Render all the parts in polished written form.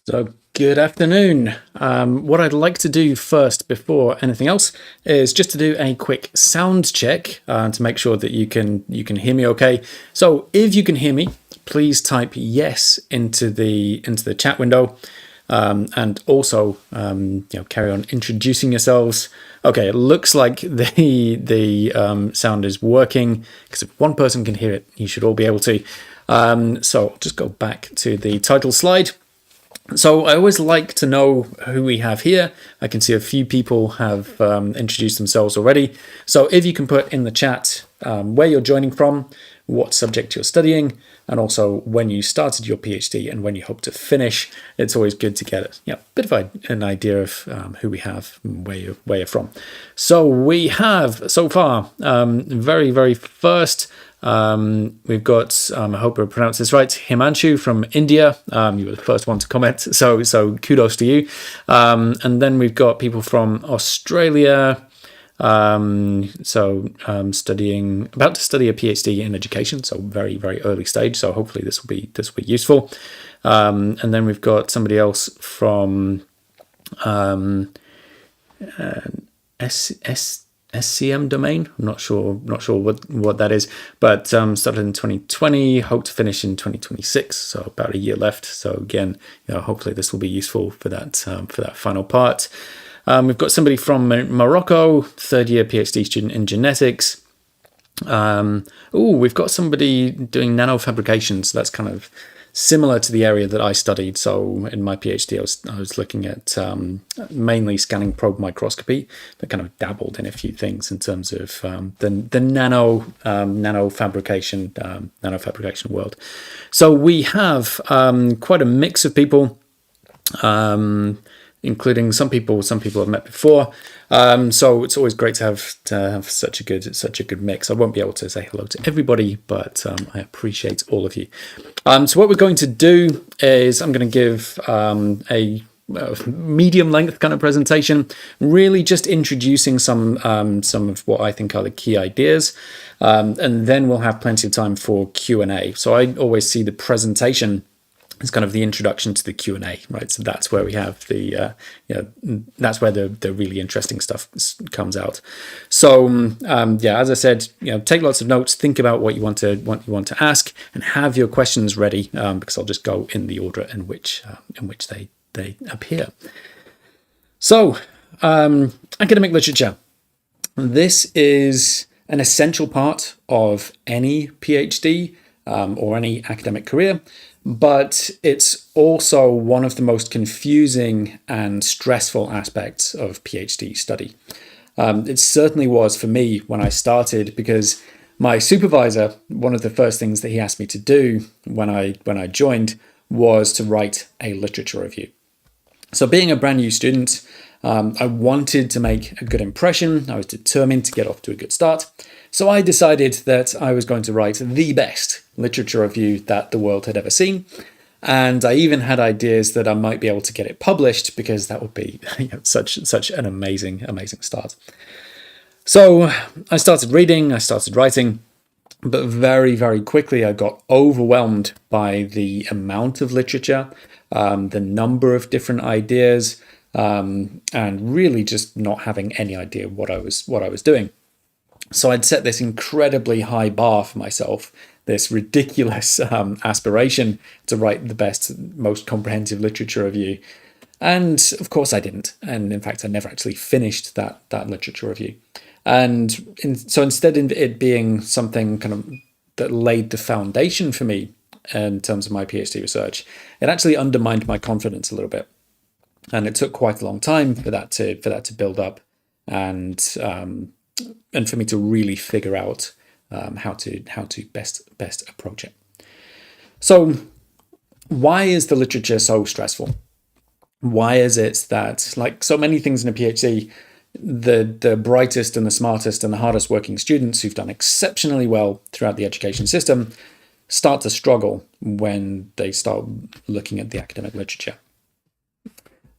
So, good afternoon. What I'd like to do first, before anything else, is just to do a quick sound check to make sure that you can hear me okay. So, if you can hear me, please type yes into the chat window, and also carry on introducing yourselves. Okay, it looks like the sound is working, because if one person can hear it, you should all be able to. So, I'll just go back to the title slide. So I always like to know who we have here. I can see a few people have introduced themselves already. So if you can put in the chat where you're joining from, what subject you're studying, and also when you started your PhD and when you hope to finish, it's always good to get a bit of an idea of who we have and where you're from. So we have so far, very first, we've got, I hope I pronounced this right, Himanshu from India. You were the first one to comment, so kudos to you. And then we've got people from Australia, about to study a PhD in education, so very early stage. So hopefully this will be useful. And then we've got somebody else from SCM domain. I'm not sure what that is, but started in 2020, hope to finish in 2026, so about a year left. So again, hopefully this will be useful for that final part. We've got somebody from Morocco, third year PhD student in genetics. We've got somebody doing nanofabrication, so that's kind of similar to the area that I studied. So in my PhD, I was looking at mainly scanning probe microscopy, but kind of dabbled in a few things in terms of the nanofabrication world. So we have quite a mix of people, including some people I've met before. So it's always great to have such a good mix. I won't be able to say hello to everybody, but I appreciate all of you. So what we're going to do is I'm going to give a medium length kind of presentation, really just introducing some of what I think are the key ideas, and then we'll have plenty of time for Q&A. So I always see the presentation as kind of the introduction to the Q&A, right? So that's where we have that's where the really interesting stuff comes out. So as I said, take lots of notes, think about what you want to ask, and have your questions ready, because I'll just go in the order in which they appear. So academic literature. This is an essential part of any PhD or any academic career, but it's also one of the most confusing and stressful aspects of PhD study. It certainly was for me when I started, because my supervisor, one of the first things that he asked me to do when I joined was to write a literature review. So being a brand new student, I wanted to make a good impression. I was determined to get off to a good start. So I decided that I was going to write the best literature review that the world had ever seen. And I even had ideas that I might be able to get it published, because that would be such an amazing start. So I started reading, I started writing, but very quickly I got overwhelmed by the amount of literature, the number of different ideas, and really just not having any idea what I was doing. So I'd set this incredibly high bar for myself, this ridiculous aspiration to write the best, most comprehensive literature review. And of course I didn't. And in fact, I never actually finished that literature review. And so instead of it being something kind of that laid the foundation for me in terms of my PhD research, it actually undermined my confidence a little bit. And it took quite a long time for that to build up, and for me to really figure out how to best approach it. So why is the literature so stressful? Why is it that, like so many things in a PhD, the brightest and the smartest and the hardest working students who've done exceptionally well throughout the education system start to struggle when they start looking at the academic literature?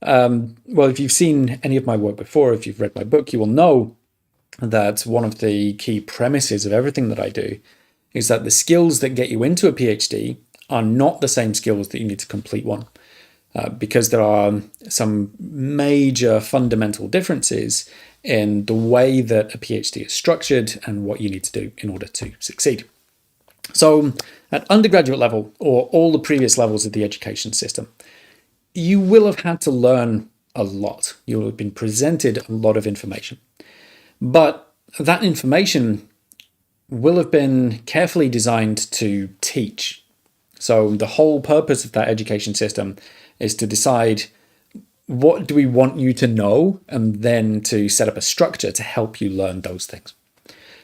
Well, if you've seen any of my work before, if you've read my book, you will know that one of the key premises of everything that I do is that the skills that get you into a PhD are not the same skills that you need to complete one. because there are some major fundamental differences in the way that a PhD is structured and what you need to do in order to succeed. So at undergraduate level, or all the previous levels of the education system, you will have had to learn a lot. You will have been presented a lot of information. But that information will have been carefully designed to teach. So the whole purpose of that education system is to decide, what do we want you to know, and then to set up a structure to help you learn those things.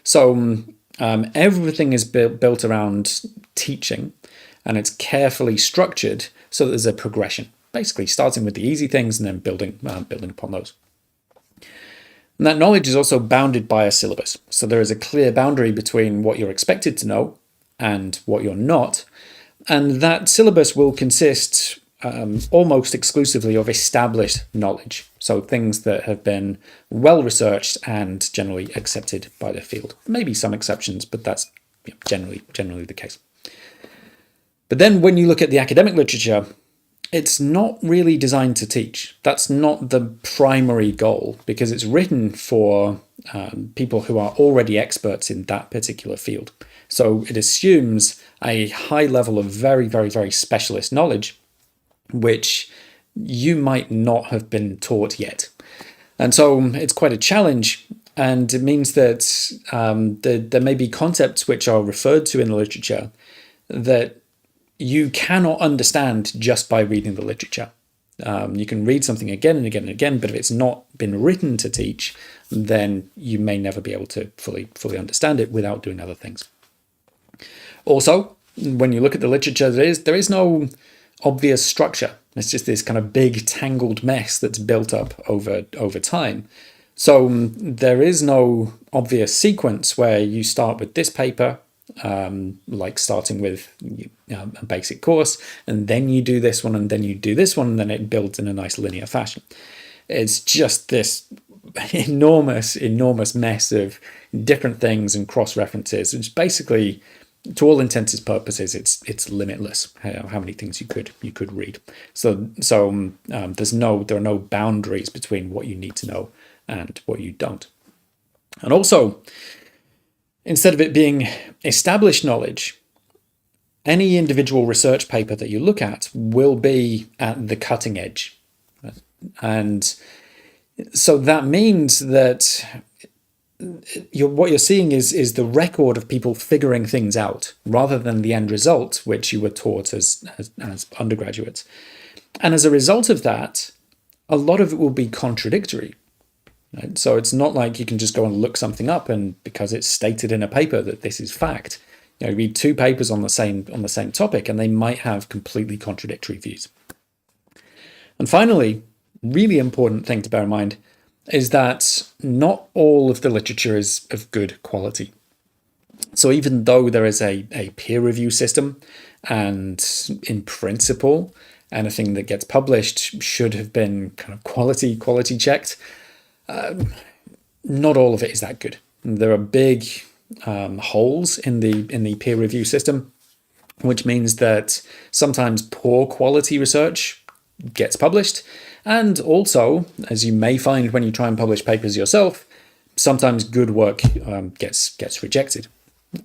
So everything is built around teaching, and it's carefully structured so that there's a progression, basically starting with the easy things and then building upon those. And that knowledge is also bounded by a syllabus. So there is a clear boundary between what you're expected to know and what you're not. And that syllabus will consist almost exclusively of established knowledge. So things that have been well researched and generally accepted by the field. Maybe some exceptions, but that's generally the case. But then when you look at the academic literature, it's not really designed to teach. That's not the primary goal, because it's written for people who are already experts in that particular field. So it assumes a high level of very, very, very specialist knowledge, which you might not have been taught yet. And so it's quite a challenge, and it means that there may be concepts which are referred to in the literature that you cannot understand just by reading the literature. You can read something again and again and again, but if it's not been written to teach, then you may never be able to fully understand it without doing other things. Also, when you look at the literature, there is no obvious structure. It's just this kind of big tangled mess that's built up over time. So there is no obvious sequence where you start with this paper, like starting with a basic course, and then you do this one, and then you do this one, and then it builds in a nice linear fashion. It's just this enormous mess of different things and cross-references, which basically, to all intents and purposes, it's limitless how many things you could read. So there are no boundaries between what you need to know and what you don't. And also, instead of it being established knowledge, any individual research paper that you look at will be at the cutting edge. And so that means that what you're seeing is the record of people figuring things out, rather than the end result, which you were taught as undergraduates. And as a result of that, a lot of it will be contradictory. Right? So it's not like you can just go and look something up, and because it's stated in a paper that this is fact. You read two papers on the same topic, and they might have completely contradictory views. And finally, really important thing to bear in mind is that not all of the literature is of good quality. So even though there is a peer review system, and in principle, anything that gets published should have been kind of quality checked, not all of it is that good. There are big holes in the peer review system, which means that sometimes poor quality research gets published, and also, as you may find when you try and publish papers yourself, sometimes good work gets rejected.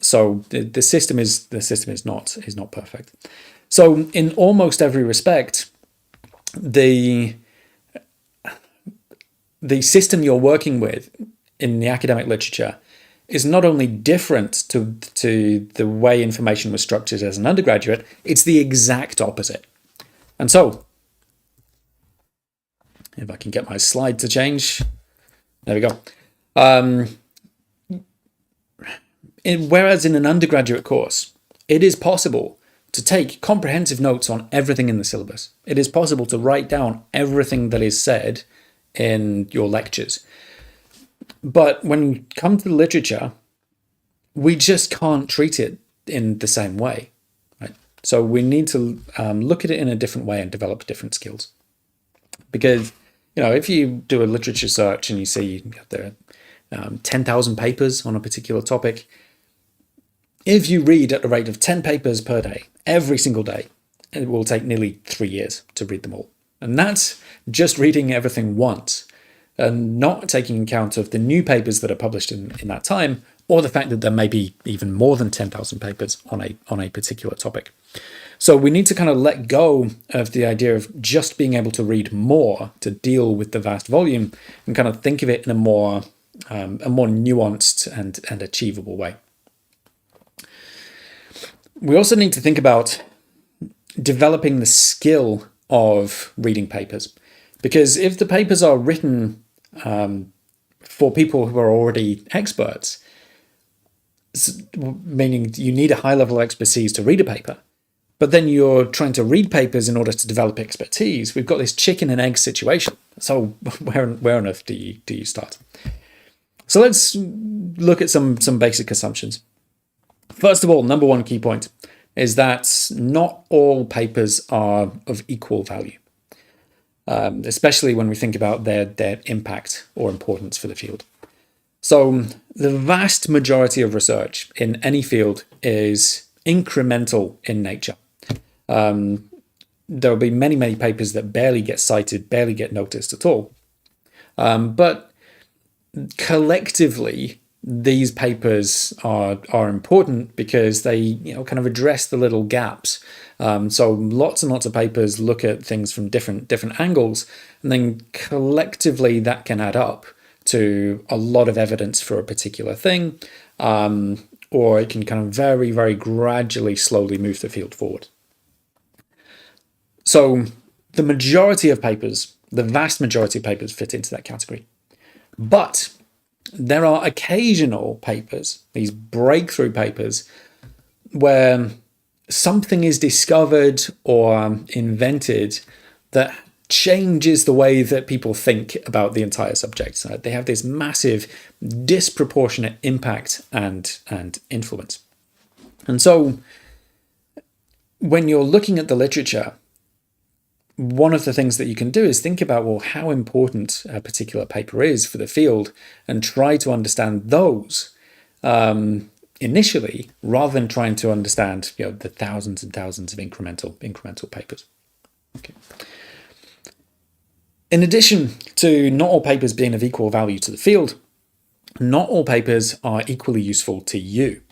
So the system is not perfect. So in almost every respect, the system you're working with in the academic literature is not only different to the way information was structured as an undergraduate, it's the exact opposite. And so, if I can get my slide to change, there we go. Whereas in an undergraduate course, it is possible to take comprehensive notes on everything in the syllabus. It is possible to write down everything that is said in your lectures. But when you come to the literature, we just can't treat it in the same way. Right? So we need to look at it in a different way and develop different skills. Because, if you do a literature search and you see there are 10,000 papers on a particular topic, if you read at the rate of 10 papers per day, every single day, it will take nearly 3 years to read them all. And that's just reading everything once and not taking account of the new papers that are published in that time, or the fact that there may be even more than 10,000 papers on a particular topic. So we need to kind of let go of the idea of just being able to read more to deal with the vast volume, and kind of think of it in a more nuanced and achievable way. We also need to think about developing the skill of reading papers, because if the papers are written for people who are already experts, meaning you need a high level of expertise to read a paper, but then you're trying to read papers in order to develop expertise, we've got this chicken and egg situation. So where on earth do you start? So let's look at some basic assumptions. First of all, number one key point is that not all papers are of equal value, especially when we think about their impact or importance for the field. So the vast majority of research in any field is incremental in nature. There will be many papers that barely get cited, barely get noticed at all. But collectively, these papers are important because they kind of address the little gaps. So lots and lots of papers look at things from different angles, and then collectively that can add up to a lot of evidence for a particular thing, or it can kind of very, very gradually, slowly move the field forward. So the majority of papers, the vast majority of papers fit into that category. But there are occasional papers, these breakthrough papers, where something is discovered or invented that changes the way that people think about the entire subject. They have this massive, disproportionate impact and influence. And so when you're looking at the literature, one of the things that you can do is think about, well, how important a particular paper is for the field, and try to understand those initially, rather than trying to understand the thousands and thousands of incremental papers. Okay. In addition to not all papers being of equal value to the field, not all papers are equally useful to you.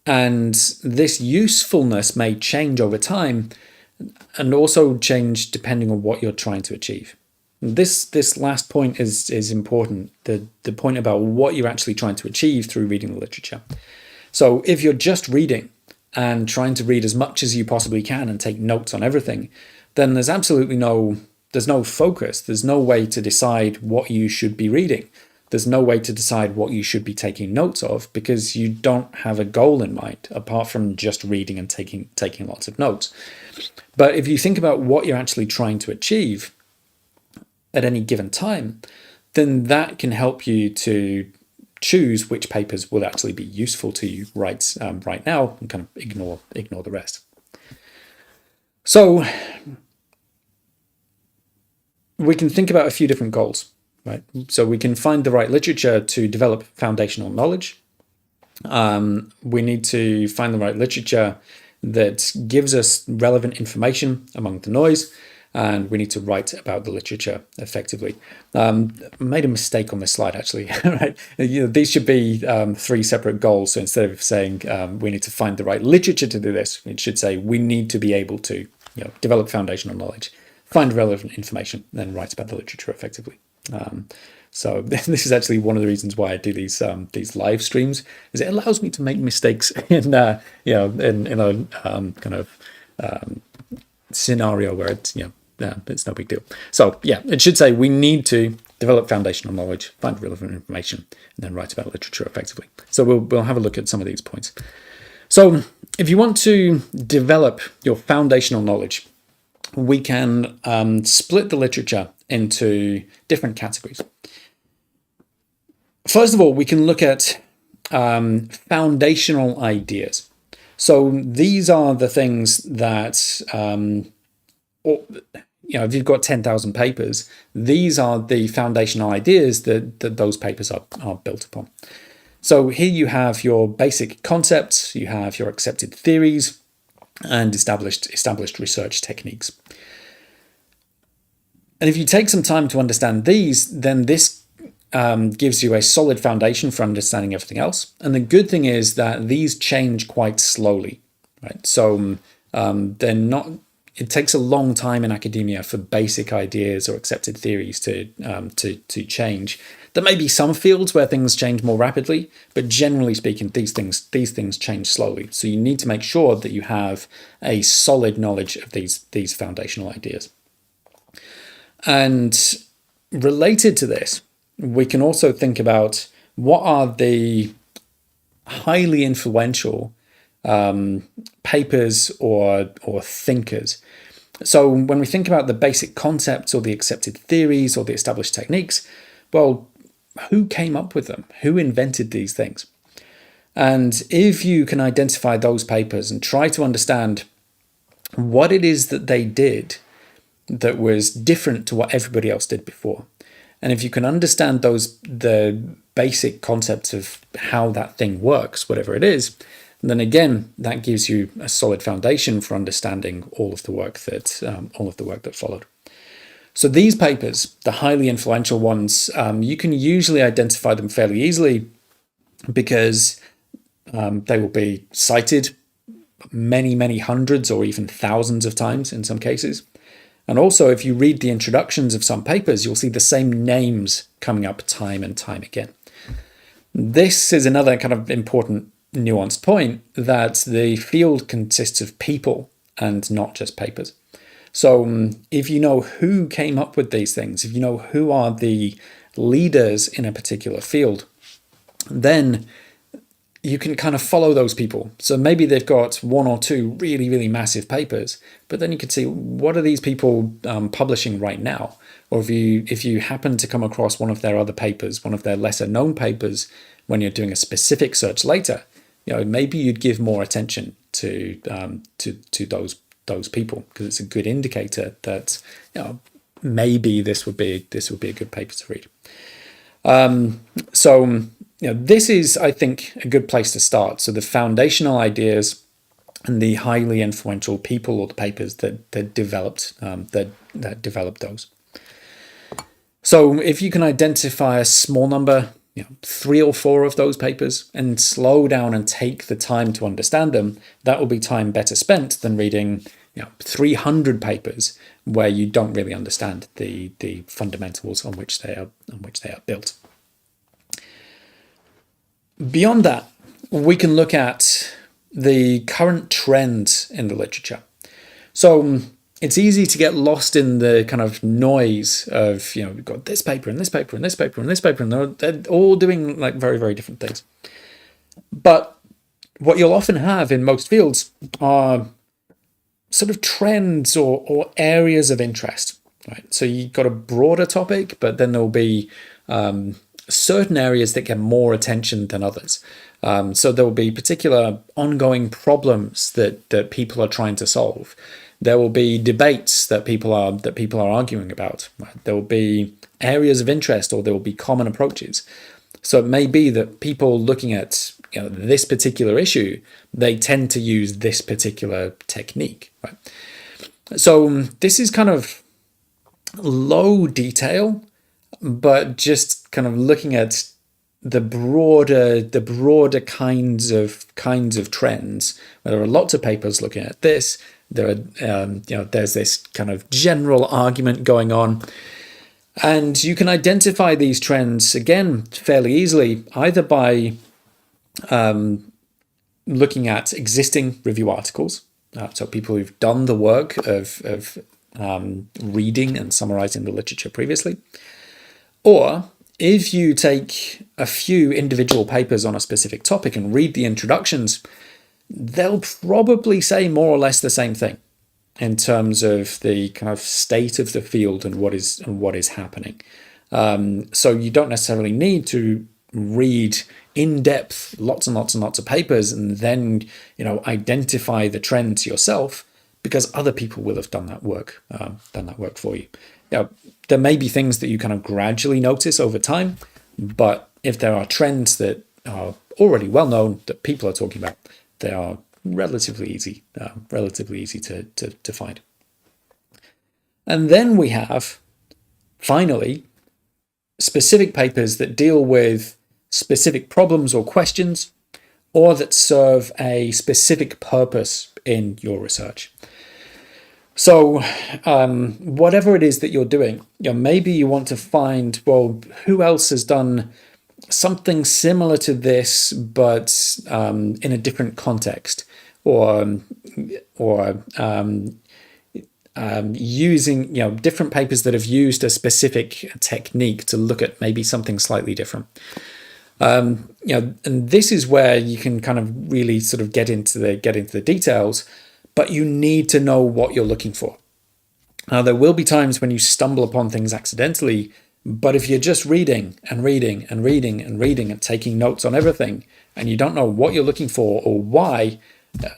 And this usefulness may change over time, and also change depending on what you're trying to achieve. This last point is important, the point about what you're actually trying to achieve through reading the literature. So if you're just reading and trying to read as much as you possibly can and take notes on everything, then there's absolutely no focus. There's no way to decide what you should be reading. There's no way to decide what you should be taking notes of, because you don't have a goal in mind apart from just reading and taking lots of notes. But if you think about what you're actually trying to achieve at any given time, then that can help you to choose which papers will actually be useful to you right now, and kind of ignore the rest. So we can think about a few different goals. Right. So we can find the right literature to develop foundational knowledge. We need to find the right literature that gives us relevant information among the noise, and we need to write about the literature effectively. I made a mistake on this slide, actually. Right? These should be three separate goals. So instead of saying we need to find the right literature to do this, it should say we need to be able to develop foundational knowledge, find relevant information, then write about the literature effectively. So this is actually one of the reasons why I do these live streams, is it allows me to make mistakes in a kind of scenario where it's it's no big deal. So yeah, it should say we need to develop foundational knowledge, find relevant information, and then write about literature effectively. So we'll have a look at some of these points. So if you want to develop your foundational knowledge, we can split the literature into different categories. First of all, we can look at foundational ideas. So these are the things that, if you've got 10,000 papers, these are the foundational ideas that those papers are built upon. So here you have your basic concepts, you have your accepted theories, and established research techniques. And if you take some time to understand these, then this gives you a solid foundation for understanding everything else. And the good thing is that these change quite slowly, right? So they're not. It takes a long time in academia for basic ideas or accepted theories to change. There may be some fields where things change more rapidly, but generally speaking, these things change slowly. So you need to make sure that you have a solid knowledge of these foundational ideas. And related to this, we can also think about what are the highly influential papers or thinkers. So when we think about the basic concepts or the accepted theories or the established techniques, well, who came up with them? Who invented these things? And if you can identify those papers and try to understand what it is that they did that was different to what everybody else did before, and if you can understand the basic concepts of how that thing works, whatever it is, then again, that gives you a solid foundation for understanding all of the work that followed. So these papers, the highly influential ones, you can usually identify them fairly easily because they will be cited many, many hundreds or even thousands of times in some cases. And also, if you read the introductions of some papers, you'll see the same names coming up time and time again. This is another kind of important nuanced point, that the field consists of people and not just papers. So if you know who came up with these things, if you know who are the leaders in a particular field, then you can kind of follow those people. So maybe they've got one or two really, really massive papers, but then you could see, what are these people publishing right now? Or if you happen to come across one of their other papers, one of their lesser known papers, when you're doing a specific search later, maybe you'd give more attention to those people, because it's a good indicator that maybe this would be a good paper to read. So this is, I think, a good place to start. So the foundational ideas and the highly influential people or the papers that developed those. So if you can identify a small number, 3 or 4 of those papers, and slow down and take the time to understand them, that will be time better spent than reading 300 papers where you don't really understand the fundamentals on which they are built. Beyond that, we can look at the current trends in the literature. So it's easy to get lost in the kind of noise of, we've got this paper and this paper and this paper and this paper, and they're all doing like very, very different things. But what you'll often have in most fields are sort of trends or areas of interest, right? So you've got a broader topic, but then there'll be certain areas that get more attention than others. So there will be particular ongoing problems that people are trying to solve. There will be debates that people are arguing about. Right? There will be areas of interest, or there will be common approaches. So it may be that people looking at this particular issue, they tend to use this particular technique. Right? So this is kind of low detail, but just kind of looking at the broader kinds of trends. Where there are lots of papers looking at this. There are there's this kind of general argument going on, and you can identify these trends again fairly easily, either by looking at existing review articles, so people who've done the work of reading and summarizing the literature previously, or if you take a few individual papers on a specific topic and read the introductions, they'll probably say more or less the same thing in terms of the kind of state of the field and what is happening. So you don't necessarily need to read in depth lots and lots and lots of papers and then identify the trends yourself, because other people will have done that work for you. There may be things that you kind of gradually notice over time, but if there are trends that are already well known that people are talking about, they are relatively easy to find. And then we have finally, specific papers that deal with specific problems or questions, or that serve a specific purpose in your research. So whatever it is that you're doing, maybe you want to find, well, who else has done something similar to this, but in a different context, or using different papers that have used a specific technique to look at maybe something slightly different. And this is where you can kind of really sort of get into the details, but you need to know what you're looking for. Now, there will be times when you stumble upon things accidentally, but if you're just reading and reading and reading and reading and taking notes on everything, and you don't know what you're looking for or why,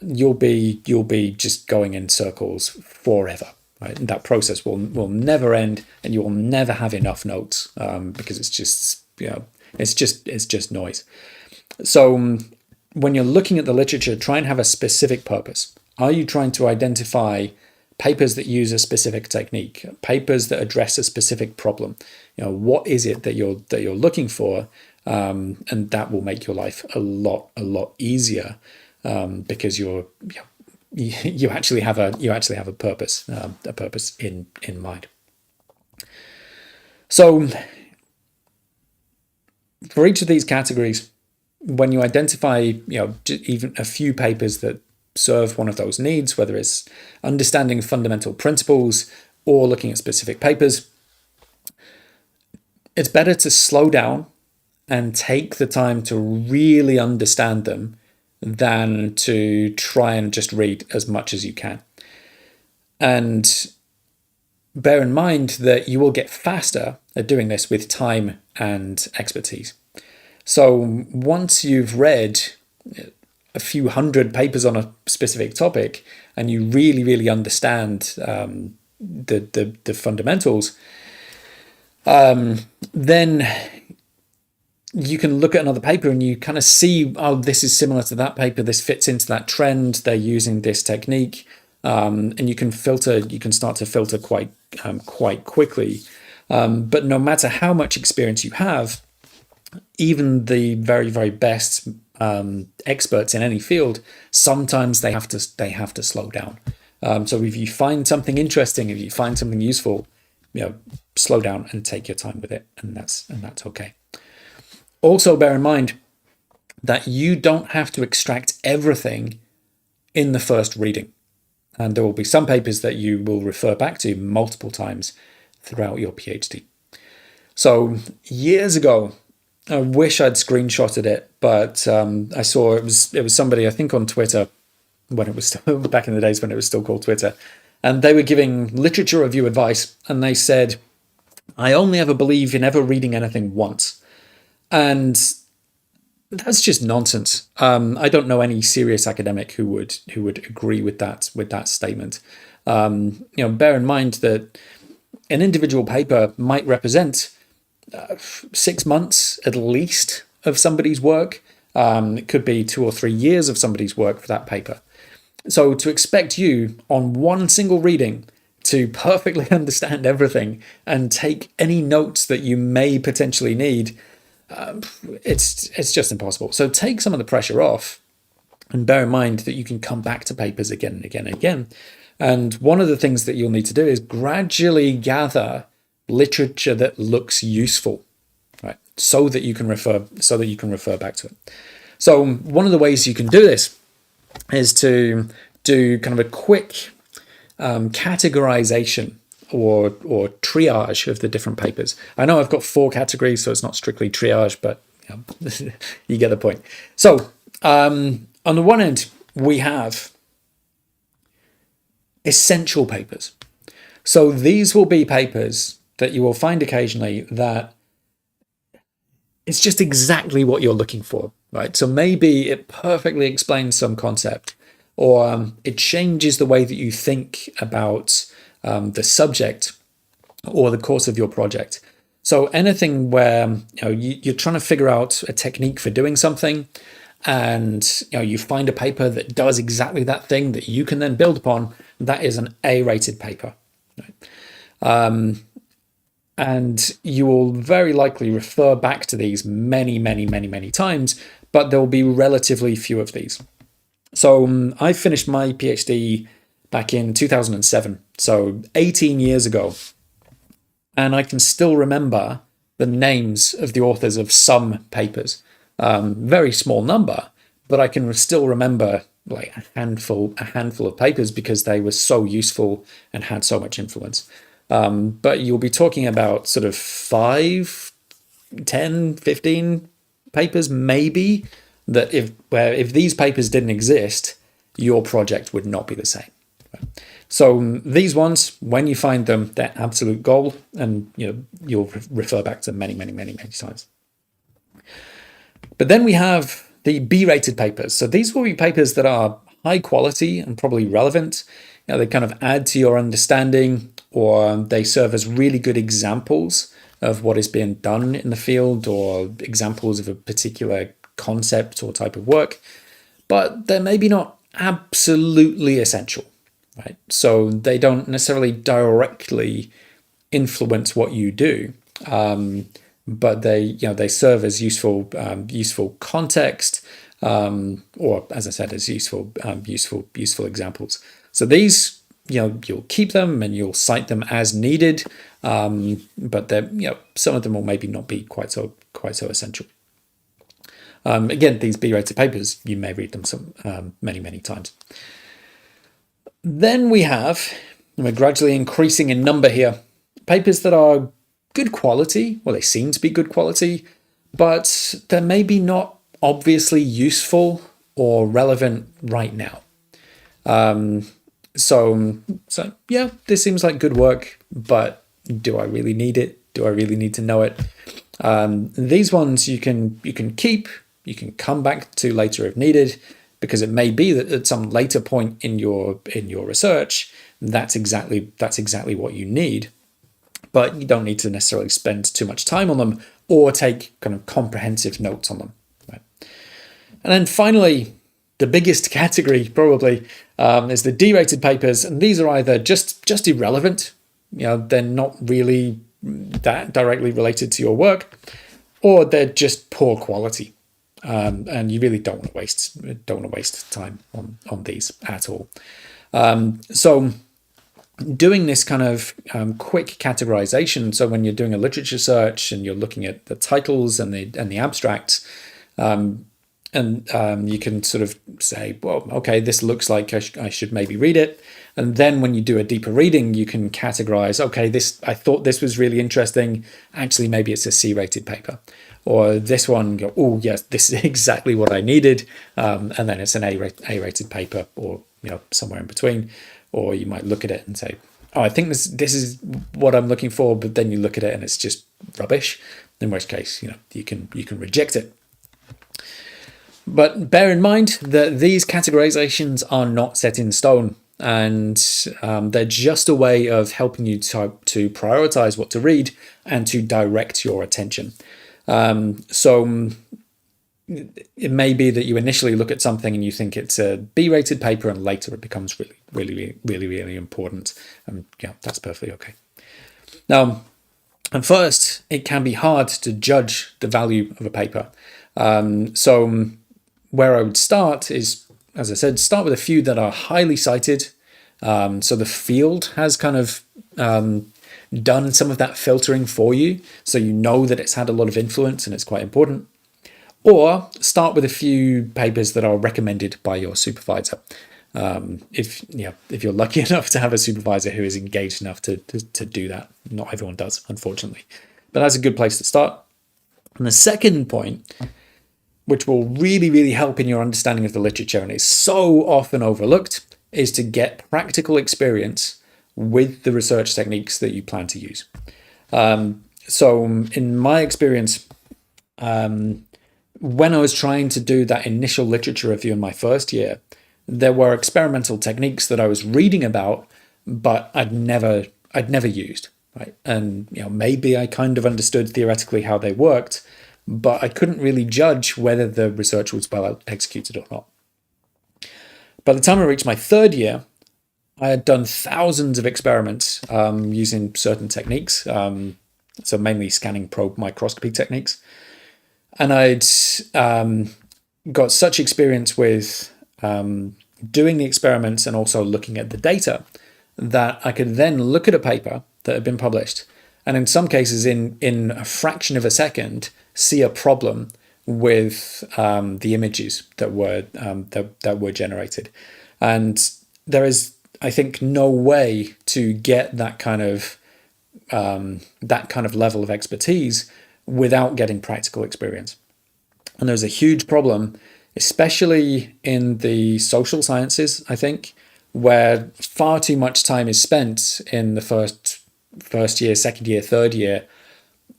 you'll be just going in circles forever. Right? And that process will never end, and you will never have enough notes because it's just it's just noise. So when you're looking at the literature, try and have a specific purpose. Are you trying to identify papers that use a specific technique, papers that address a specific problem? What is it that you're looking for? And that will make your life a lot easier because you actually have a purpose in mind. So for each of these categories, when you identify even a few papers that serve one of those needs, whether it's understanding fundamental principles or looking at specific papers, it's better to slow down and take the time to really understand them than to try and just read as much as you can. And bear in mind that you will get faster at doing this with time and expertise. So once you've read a few hundred papers on a specific topic and you really understand the fundamentals, then you can look at another paper and you kind of see, oh, this is similar to that paper, this fits into that trend, they're using this technique, and you can start to filter quite quickly. But no matter how much experience you have, even the very best experts in any field, sometimes they have to slow down. So if you find something interesting, if you find something useful, slow down and take your time with it, and that's okay. Also, bear in mind that you don't have to extract everything in the first reading, and there will be some papers that you will refer back to multiple times throughout your PhD. So years ago, I wish I'd screenshotted it, but I saw it was somebody, I think on Twitter, when it was still, back in the days when it was still called Twitter, and they were giving literature review advice, and they said, "I only ever believe in ever reading anything once," and that's just nonsense. I don't know any serious academic who would agree with that statement. Bear in mind that an individual paper might represent 6 months at least of somebody's work. It could be 2 or 3 years of somebody's work for that paper. So to expect you on one single reading to perfectly understand everything and take any notes that you may potentially need, it's just impossible. So take some of the pressure off, and bear in mind that you can come back to papers again and again and again. And one of the things that you'll need to do is gradually gather literature that looks useful, right? So that you can refer back to it. So one of the ways you can do this is to do kind of a quick categorization or triage of the different papers. I know I've got 4 categories, so it's not strictly triage, but you get the point. So on the one end, we have essential papers. So these will be papers that you will find occasionally that it's just exactly what you're looking for, right? So maybe it perfectly explains some concept, or it changes the way that you think about the subject or the course of your project. So anything where you're trying to figure out a technique for doing something, and you find a paper that does exactly that thing that you can then build upon, that is an A-rated paper. Right? And you will very likely refer back to these many, many, many, many times, but there will be relatively few of these. So I finished my PhD back in 2007, so 18 years ago. And I can still remember the names of the authors of some papers. Very small number, but I can still remember like a handful of papers because they were so useful and had so much influence. But you'll be talking about sort of 5, 10, 15 papers maybe that if these papers didn't exist, your project would not be the same. So these ones, when you find them, they're absolute gold, and you'll refer back to them many, many, many, many times. But then we have the B-rated papers. So these will be papers that are high quality and probably relevant. They kind of add to your understanding, or they serve as really good examples of what is being done in the field, or examples of a particular concept or type of work, but they're maybe not absolutely essential, right? So they don't necessarily directly influence what you do, but they serve as useful context, or as I said, as useful examples. So these, you'll keep them and you'll cite them as needed, but some of them will maybe not be quite so essential. Again, these B-rated papers, you may read them many, many times. Then we're gradually increasing in number here, papers that are good quality. Well, they seem to be good quality, but they're maybe not obviously useful or relevant right now. So yeah, this seems like good work, but do I really need it? Do I really need to know it? These ones you can keep, you can come back to later if needed, because it may be that at some later point in your research, that's exactly what you need. But you don't need to necessarily spend too much time on them or take kind of comprehensive notes on them. Right? And then finally, the biggest category probably is the D-rated papers, and these are either just irrelevant, they're not really that directly related to your work, or they're just poor quality, and you really don't want to waste time on these at all. So doing this kind of quick categorization, so when you're doing a literature search and you're looking at the titles and the abstracts, you can sort of say, well, okay, this looks like I should maybe read it. And then when you do a deeper reading, you can categorize, okay, I thought this was really interesting. Actually, maybe it's a C-rated paper. Or this one, go, oh, yes, this is exactly what I needed. And then it's an A-rated paper, or somewhere in between. Or you might look at it and say, oh, I think this is what I'm looking for. But then you look at it and it's just rubbish. In which case, you can reject it. But bear in mind that these categorizations are not set in stone, and they're just a way of helping you to prioritize what to read and to direct your attention. So it may be that you initially look at something and you think it's a B-rated paper, and later it becomes really, really, really, really important. And that's perfectly okay. Now, at first, it can be hard to judge the value of a paper. So where I would start is, as I said, start with a few that are highly cited. So the field has kind of done some of that filtering for you, so you know that it's had a lot of influence and it's quite important. Or start with a few papers that are recommended by your supervisor. If you're lucky enough to have a supervisor who is engaged enough to do that. Not everyone does, unfortunately. But that's a good place to start. And the second point, which will really, really help in your understanding of the literature and is so often overlooked, is to get practical experience with the research techniques that you plan to use. So in my experience, when I was trying to do that initial literature review in my first year, there were experimental techniques that I was reading about, but I'd never used, right? And maybe I kind of understood theoretically how they worked, but I couldn't really judge whether the research was well executed or not. By the time I reached my third year, I had done thousands of experiments using certain techniques, so mainly scanning probe microscopy techniques. And I'd got such experience with doing the experiments and also looking at the data that I could then look at a paper that had been published, and in some cases, in a fraction of a second, see a problem with the images that were generated. And there is, I think, no way to get that kind of level of expertise without getting practical experience. And there's a huge problem, especially in the social sciences, I think, where far too much time is spent in the first year, second year, third year,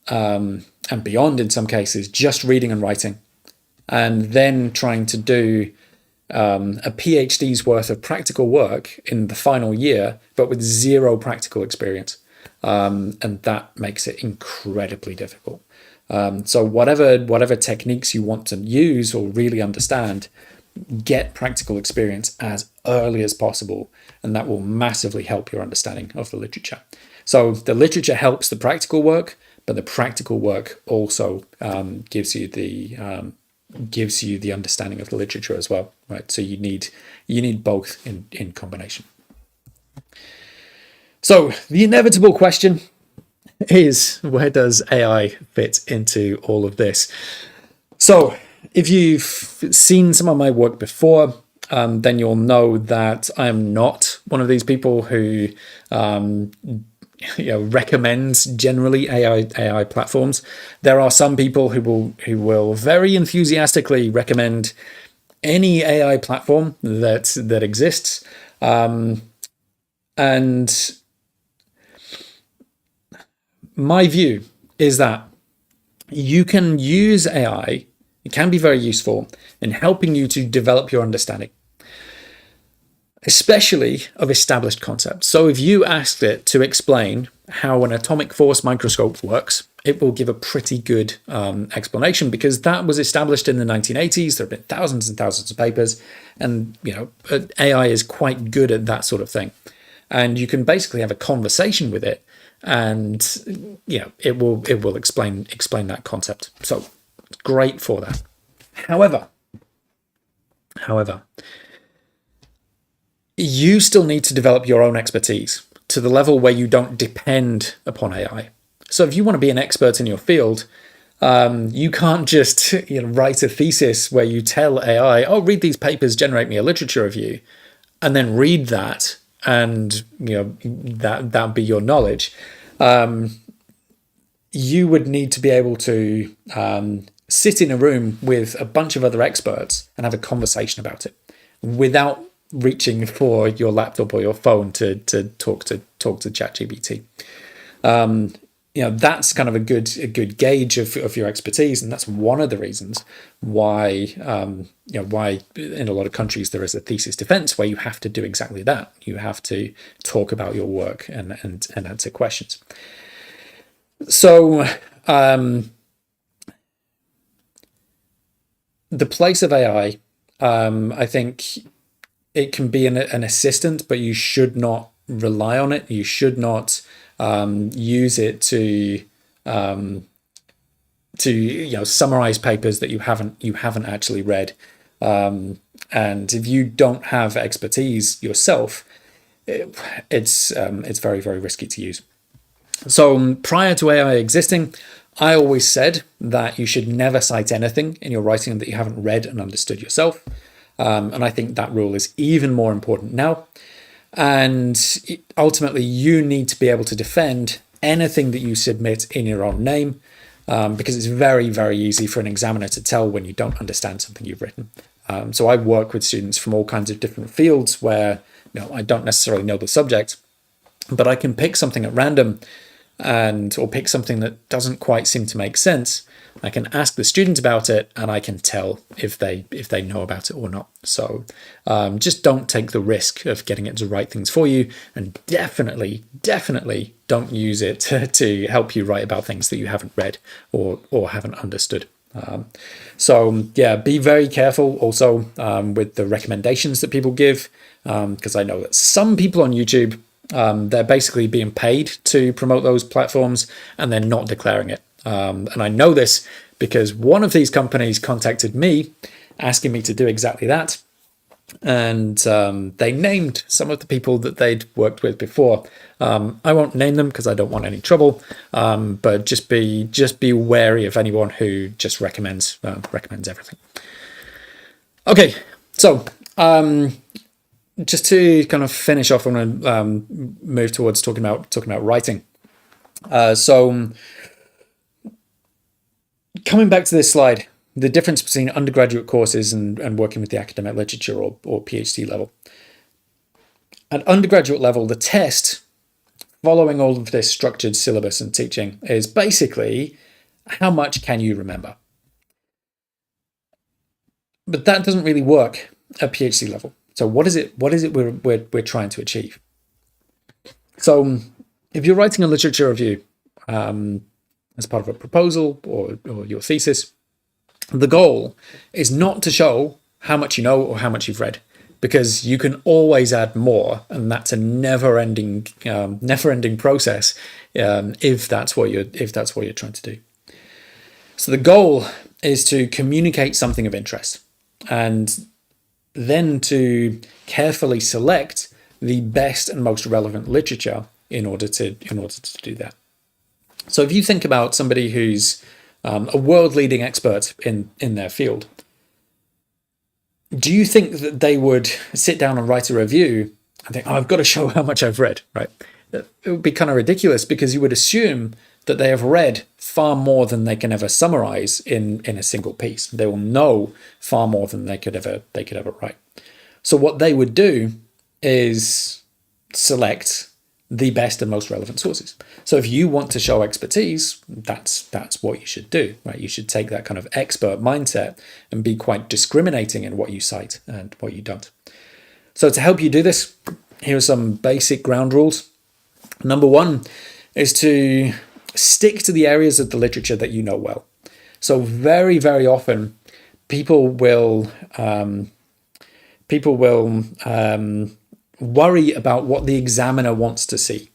and beyond in some cases, just reading and writing, and then trying to do a PhD's worth of practical work in the final year, but with zero practical experience. And that makes it incredibly difficult. So whatever techniques you want to use or really understand, get practical experience as early as possible, and that will massively help your understanding of the literature. So the literature helps the practical work, but the practical work also gives you the understanding of the literature as well, right? So you need both in combination. So the inevitable question is, where does AI fit into all of this? So if you've seen some of my work before, then you'll know that I am not one of these people who recommends generally AI platforms. There are some people who will very enthusiastically recommend any AI platform that exists, and my view is that you can use AI. It can be very useful in helping you to develop your understanding, especially of established concepts. So if you asked it to explain how an atomic force microscope works, it will give a pretty good explanation, because that was established in the 1980s. There have been thousands and thousands of papers, and AI is quite good at that sort of thing. And you can basically have a conversation with it, and it will explain that concept. So it's great for that. However, you still need to develop your own expertise to the level where you don't depend upon AI. So if you want to be an expert in your field, you can't just write a thesis where you tell AI, "Oh, read these papers, generate me a literature review," and then read that, and that be your knowledge. You would need to be able to sit in a room with a bunch of other experts and have a conversation about it without reaching for your laptop or your phone to talk to ChatGPT. That's kind of a good gauge of your expertise, and that's one of the reasons why why in a lot of countries there is a thesis defense where you have to do exactly that. You have to talk about your work and answer questions. So the place of AI, I think it can be an assistant, but you should not rely on it. You should not use it to summarize papers that you haven't actually read. And if you don't have expertise yourself, it's very, very risky to use. So prior to AI existing, I always said that you should never cite anything in your writing that you haven't read and understood yourself. And I think that rule is even more important now. And ultimately, you need to be able to defend anything that you submit in your own name, because it's very, very easy for an examiner to tell when you don't understand something you've written. So I work with students from all kinds of different fields where I don't necessarily know the subject, but I can pick something at random or pick something that doesn't quite seem to make sense. I can ask the student about it, and I can tell if they know about it or not. So just don't take the risk of getting it to write things for you, and definitely don't use it to help you write about things that you haven't read or haven't understood. Be very careful also with the recommendations that people give, because I know that some people on YouTube They're basically being paid to promote those platforms, and they're not declaring it. And I know this because one of these companies contacted me asking me to do exactly that. And they named some of the people that they'd worked with before. I won't name them because I don't want any trouble. But just be wary of anyone who just recommends everything. Okay, so just to kind of finish off, I'm going to move towards talking about writing. So coming back to this slide, the difference between undergraduate courses and working with the academic literature or PhD level. At undergraduate level, the test, following all of this structured syllabus and teaching, is basically how much can you remember? But that doesn't really work at PhD level. So what is it we're trying to achieve? So if you're writing a literature review as part of a proposal or your thesis, the goal is not to show how much you know or how much you've read, because you can always add more, and that's a never-ending process if that's what you're trying to do. So the goal is to communicate something of interest, and then to carefully select the best and most relevant literature in order to do that. So if you think about somebody who's a world-leading expert in their field, do you think that they would sit down and write a review and think, I've got to show how much I've read, right? It would be kind of ridiculous, because you would assume that they have read far more than they can ever summarize in a single piece. They will know far more than they could ever write. So what they would do is select the best and most relevant sources. So if you want to show expertise, that's what you should do, right? You should take that kind of expert mindset and be quite discriminating in what you cite and what you don't. So to help you do this, here are some basic ground rules. Number one is to stick to the areas of the literature that you know well. So very, very often people will worry about what the examiner wants to see,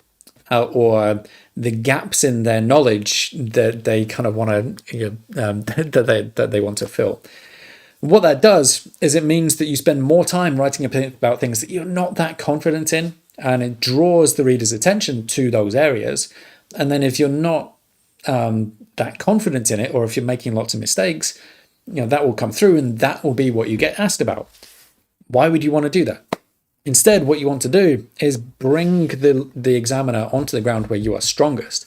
or the gaps in their knowledge that they kind of want to that they want to fill. What that does is it means that you spend more time writing about things that you're not that confident in, and it draws the reader's attention to those areas. And then if you're not that confident in it, or if you're making lots of mistakes, that will come through, and that will be what you get asked about. Why would you want to do that? Instead, what you want to do is bring the examiner onto the ground where you are strongest.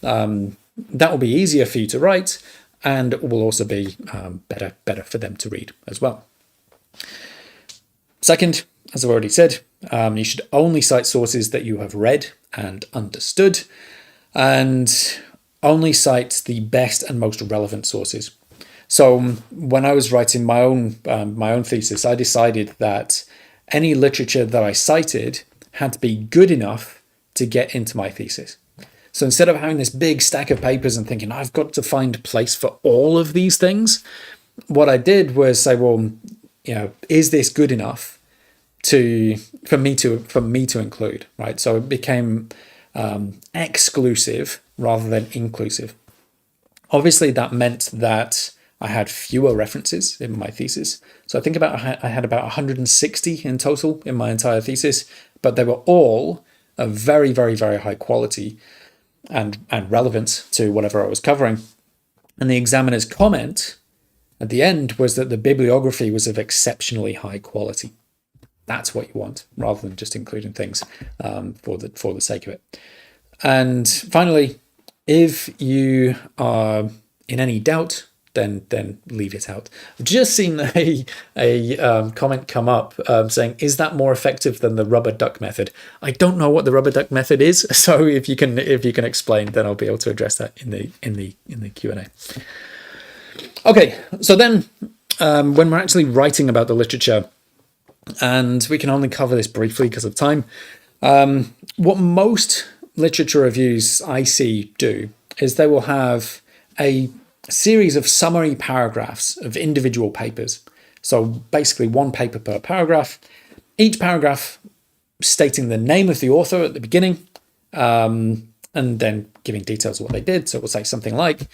That will be easier for you to write, and it will also be better for them to read as well. Second, as I've already said, you should only cite sources that you have read and understood, and only cite the best and most relevant sources. So when I was writing my own thesis, I decided that any literature that I cited had to be good enough to get into my thesis. So instead of having this big stack of papers and thinking, I've got to find a place for all of these things, what I did was say, well, is this good enough for me to include, right? So it became exclusive rather than inclusive. Obviously, that meant that I had fewer references in my thesis. So I think I had about 160 in total in my entire thesis, but they were all of very, very, very high quality and relevant to whatever I was covering. And the examiner's comment at the end was that the bibliography was of exceptionally high quality. That's what you want, rather than just including things for the sake of it. And finally, if you are in any doubt, then leave it out. I've just seen a comment come up saying, "Is that more effective than the rubber duck method?" I don't know what the rubber duck method is, so if you can explain, then I'll be able to address that in the Q&A. Okay, so then when we're actually writing about the literature, and we can only cover this briefly because of time, what most literature reviews I see do is they will have a series of summary paragraphs of individual papers. So basically one paper per paragraph. Each paragraph stating the name of the author at the beginning, and then giving details of what they did. So it will say something like,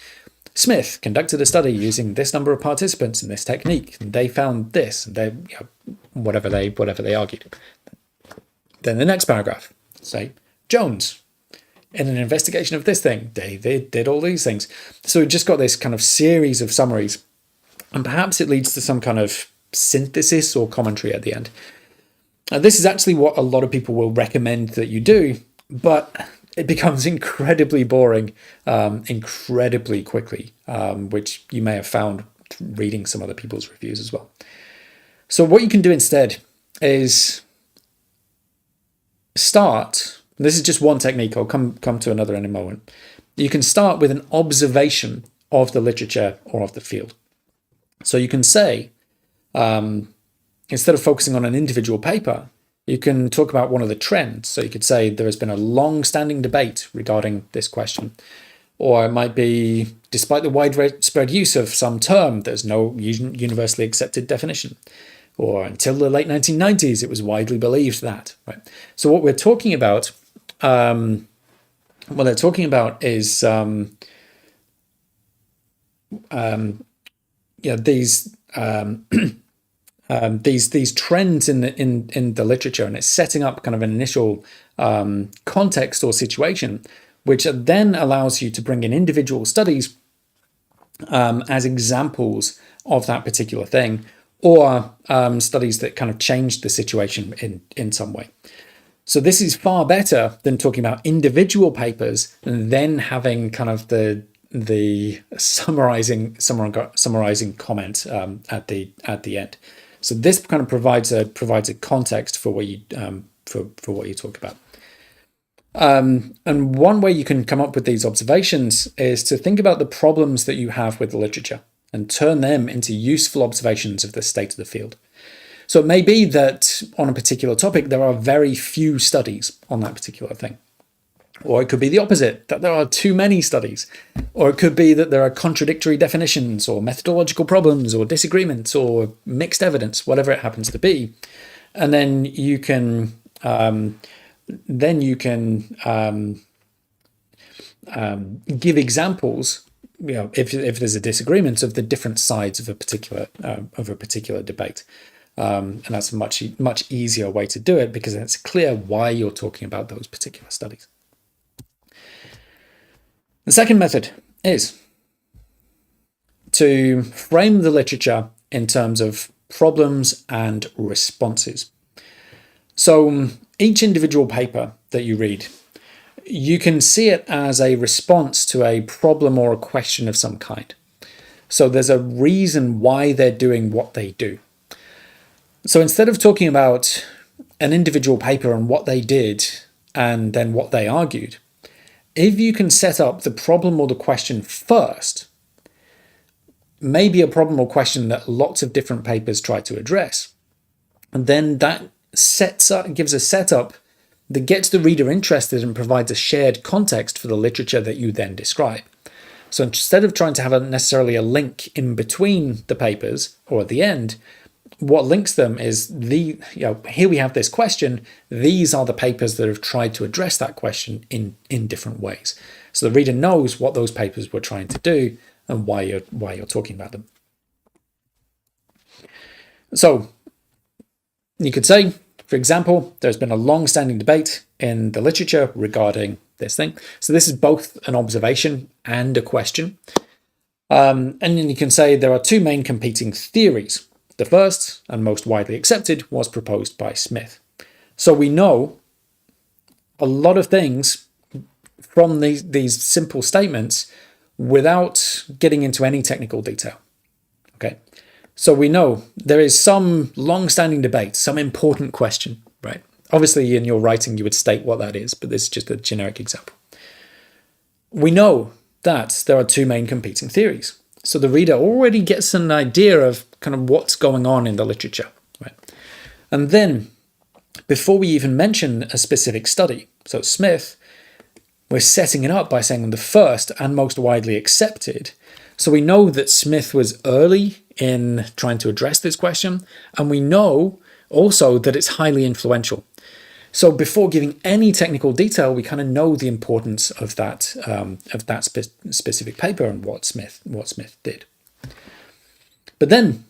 Smith conducted a study using this number of participants in this technique, and they found this, and they, whatever they argued. Then the next paragraph, say, Jones, in an investigation of this thing, they did all these things. So we've just got this kind of series of summaries, and perhaps it leads to some kind of synthesis or commentary at the end. Now, this is actually what a lot of people will recommend that you do, but it becomes incredibly boring incredibly quickly, which you may have found reading some other people's reviews as well. So what you can do instead is start, this is just one technique, I'll come to another in a moment. You can start with an observation of the literature or of the field. So you can say, instead of focusing on an individual paper, you can talk about one of the trends. So you could say there has been a long-standing debate regarding this question. Or it might be, despite the widespread use of some term, there's no universally accepted definition. Or until the late 1990s, it was widely believed that. Right? So what we're talking about, is these trends in the literature, and it's setting up kind of an initial context or situation, which then allows you to bring in individual studies as examples of that particular thing, or studies that kind of changed the situation in some way. So this is far better than talking about individual papers and then having kind of the summarizing comment at the end. So this kind of provides a context for what you for what you talk about. And one way you can come up with these observations is to think about the problems that you have with the literature and turn them into useful observations of the state of the field. So it may be that on a particular topic there are very few studies on that particular thing. Or it could be the opposite, that there are too many studies. Or it could be that there are contradictory definitions or methodological problems or disagreements or mixed evidence, whatever it happens to be. And then you can give examples, if there's a disagreement, of the different sides of a particular debate. And that's a much easier way to do it, because it's clear why you're talking about those particular studies. The second method is to frame the literature in terms of problems and responses. So each individual paper that you read, you can see it as a response to a problem or a question of some kind. So there's a reason why they're doing what they do. So instead of talking about an individual paper and what they did and then what they argued, if you can set up the problem or the question first, maybe a problem or question that lots of different papers try to address, and then that gives a setup that gets the reader interested and provides a shared context for the literature that you then describe. So instead of trying to have necessarily a link in between the papers or at the end, what links them is here we have this question. These are the papers that have tried to address that question in different ways. So the reader knows what those papers were trying to do and why you're talking about them. So you could say, for example, there's been a long-standing debate in the literature regarding this thing. So this is both an observation and a question. And then you can say there are two main competing theories. The first and most widely accepted was proposed by Smith. So we know a lot of things from these simple statements without getting into any technical detail. Okay, so we know there is some long-standing debate, some important question, right? Obviously, in your writing, you would state what that is, but this is just a generic example. We know that there are two main competing theories. So the reader already gets an idea of kind of what's going on in the literature, right? And then, before we even mention a specific study, so Smith, we're setting it up by saying the first and most widely accepted. So we know that Smith was early in trying to address this question, and we know also that it's highly influential. So before giving any technical detail, we kind of know the importance of that specific paper and what Smith did. But then,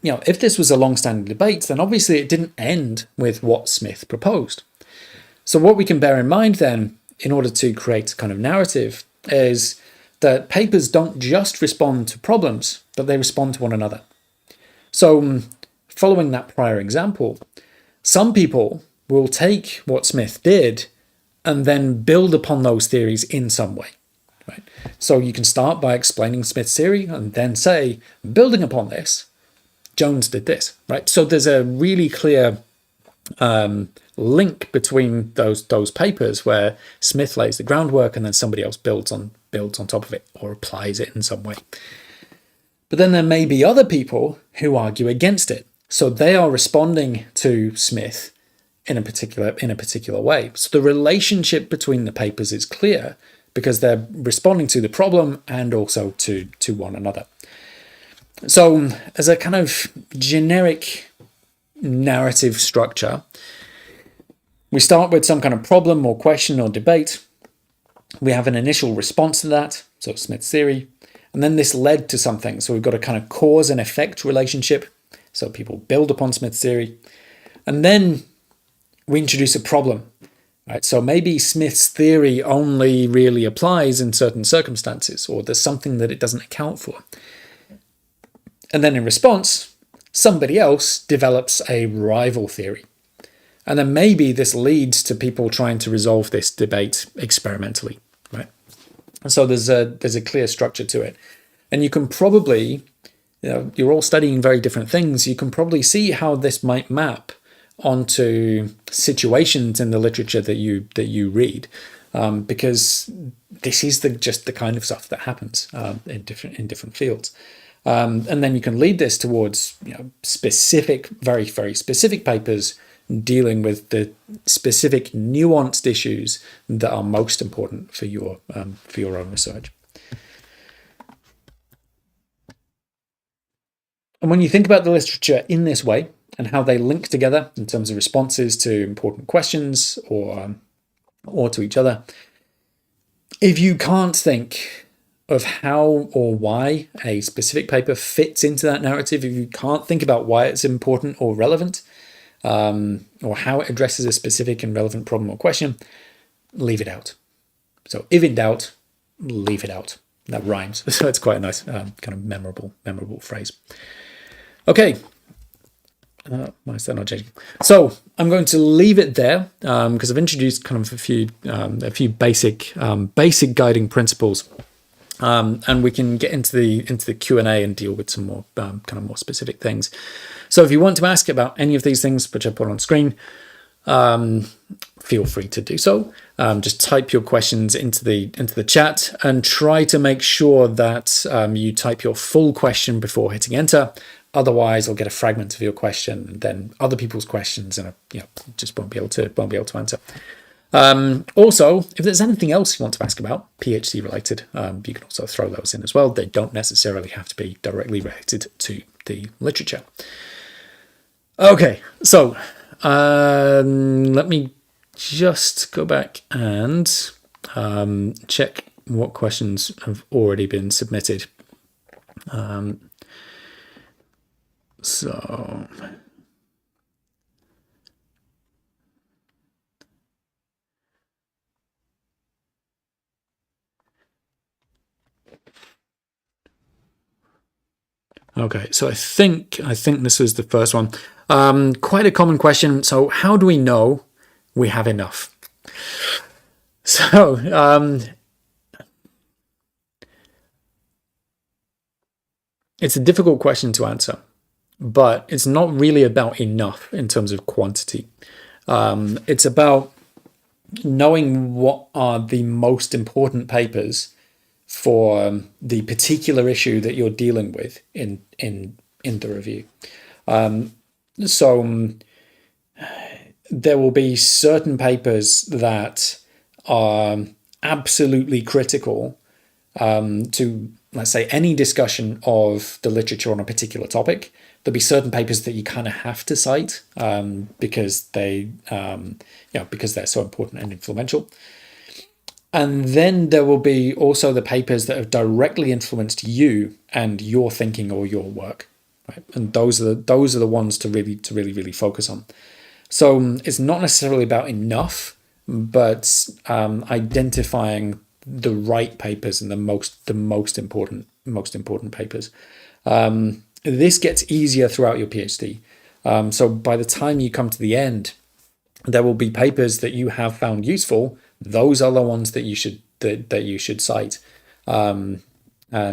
if this was a long-standing debate, then obviously it didn't end with what Smith proposed. So what we can bear in mind then, in order to create a kind of narrative, is that papers don't just respond to problems, but they respond to one another. So following that prior example, some people will take what Smith did and then build upon those theories in some way. Right? So you can start by explaining Smith's theory and then say, building upon this, Jones did this. Right? So there's a really clear link between those papers where Smith lays the groundwork and then somebody else builds on top of it or applies it in some way. But then there may be other people who argue against it. So they are responding to Smith in a particular way. So the relationship between the papers is clear because they're responding to the problem and also to one another. So as a kind of generic narrative structure, we start with some kind of problem or question or debate. We have an initial response to that, so Smith's theory, and then this led to something. So we've got a kind of cause and effect relationship. So people build upon Smith's theory, and then we introduce a problem. Right? So maybe Smith's theory only really applies in certain circumstances, or there's something that it doesn't account for. And then in response, somebody else develops a rival theory. And then maybe this leads to people trying to resolve this debate experimentally, right? And so there's a clear structure to it. And you can probably, you're all studying very different things. You can probably see how this might map onto situations in the literature that you read, because this is just the kind of stuff that happens in different fields. And then you can lead this towards specific, very, very specific papers dealing with the specific nuanced issues that are most important for your own research. And when you think about the literature in this way and how they link together in terms of responses to important questions or to each other, if you can't think of how or why a specific paper fits into that narrative, if you can't think about why it's important or relevant, or how it addresses a specific and relevant problem or question, leave it out. So if in doubt, leave it out. That rhymes. So it's quite a nice kind of memorable phrase. Okay. Why is that not changing? So I'm going to leave it there because I've introduced kind of a few basic guiding principles. And we can get into the Q&A and deal with some more kind of more specific things. So if you want to ask about any of these things, which I put on screen, feel free to do so. Just type your questions into the chat and try to make sure that you type your full question before hitting enter. Otherwise, I'll get a fragment of your question and then other people's questions, and just won't be able to answer. Also, if there's anything else you want to ask about, PhD related, you can also throw those in as well. They don't necessarily have to be directly related to the literature. Okay, so let me just go back and check what questions have already been submitted. Okay, so I think this is the first one. Quite a common question. So how do we know we have enough? So it's a difficult question to answer, but it's not really about enough in terms of quantity. It's about knowing what are the most important papers for the particular issue that you're dealing with in the review. So there will be certain papers that are absolutely critical to let's say, any discussion of the literature on a particular topic, there'll be certain papers that you kind of have to cite because because they're so important and influential. And then there will be also the papers that have directly influenced you and your thinking or your work, right? And those are the ones to really focus on. So it's not necessarily about enough, but identifying the right papers and the most important papers. This gets easier throughout your PhD. So by the time you come to the end, there will be papers that you have found useful. Those are the ones that you should cite. And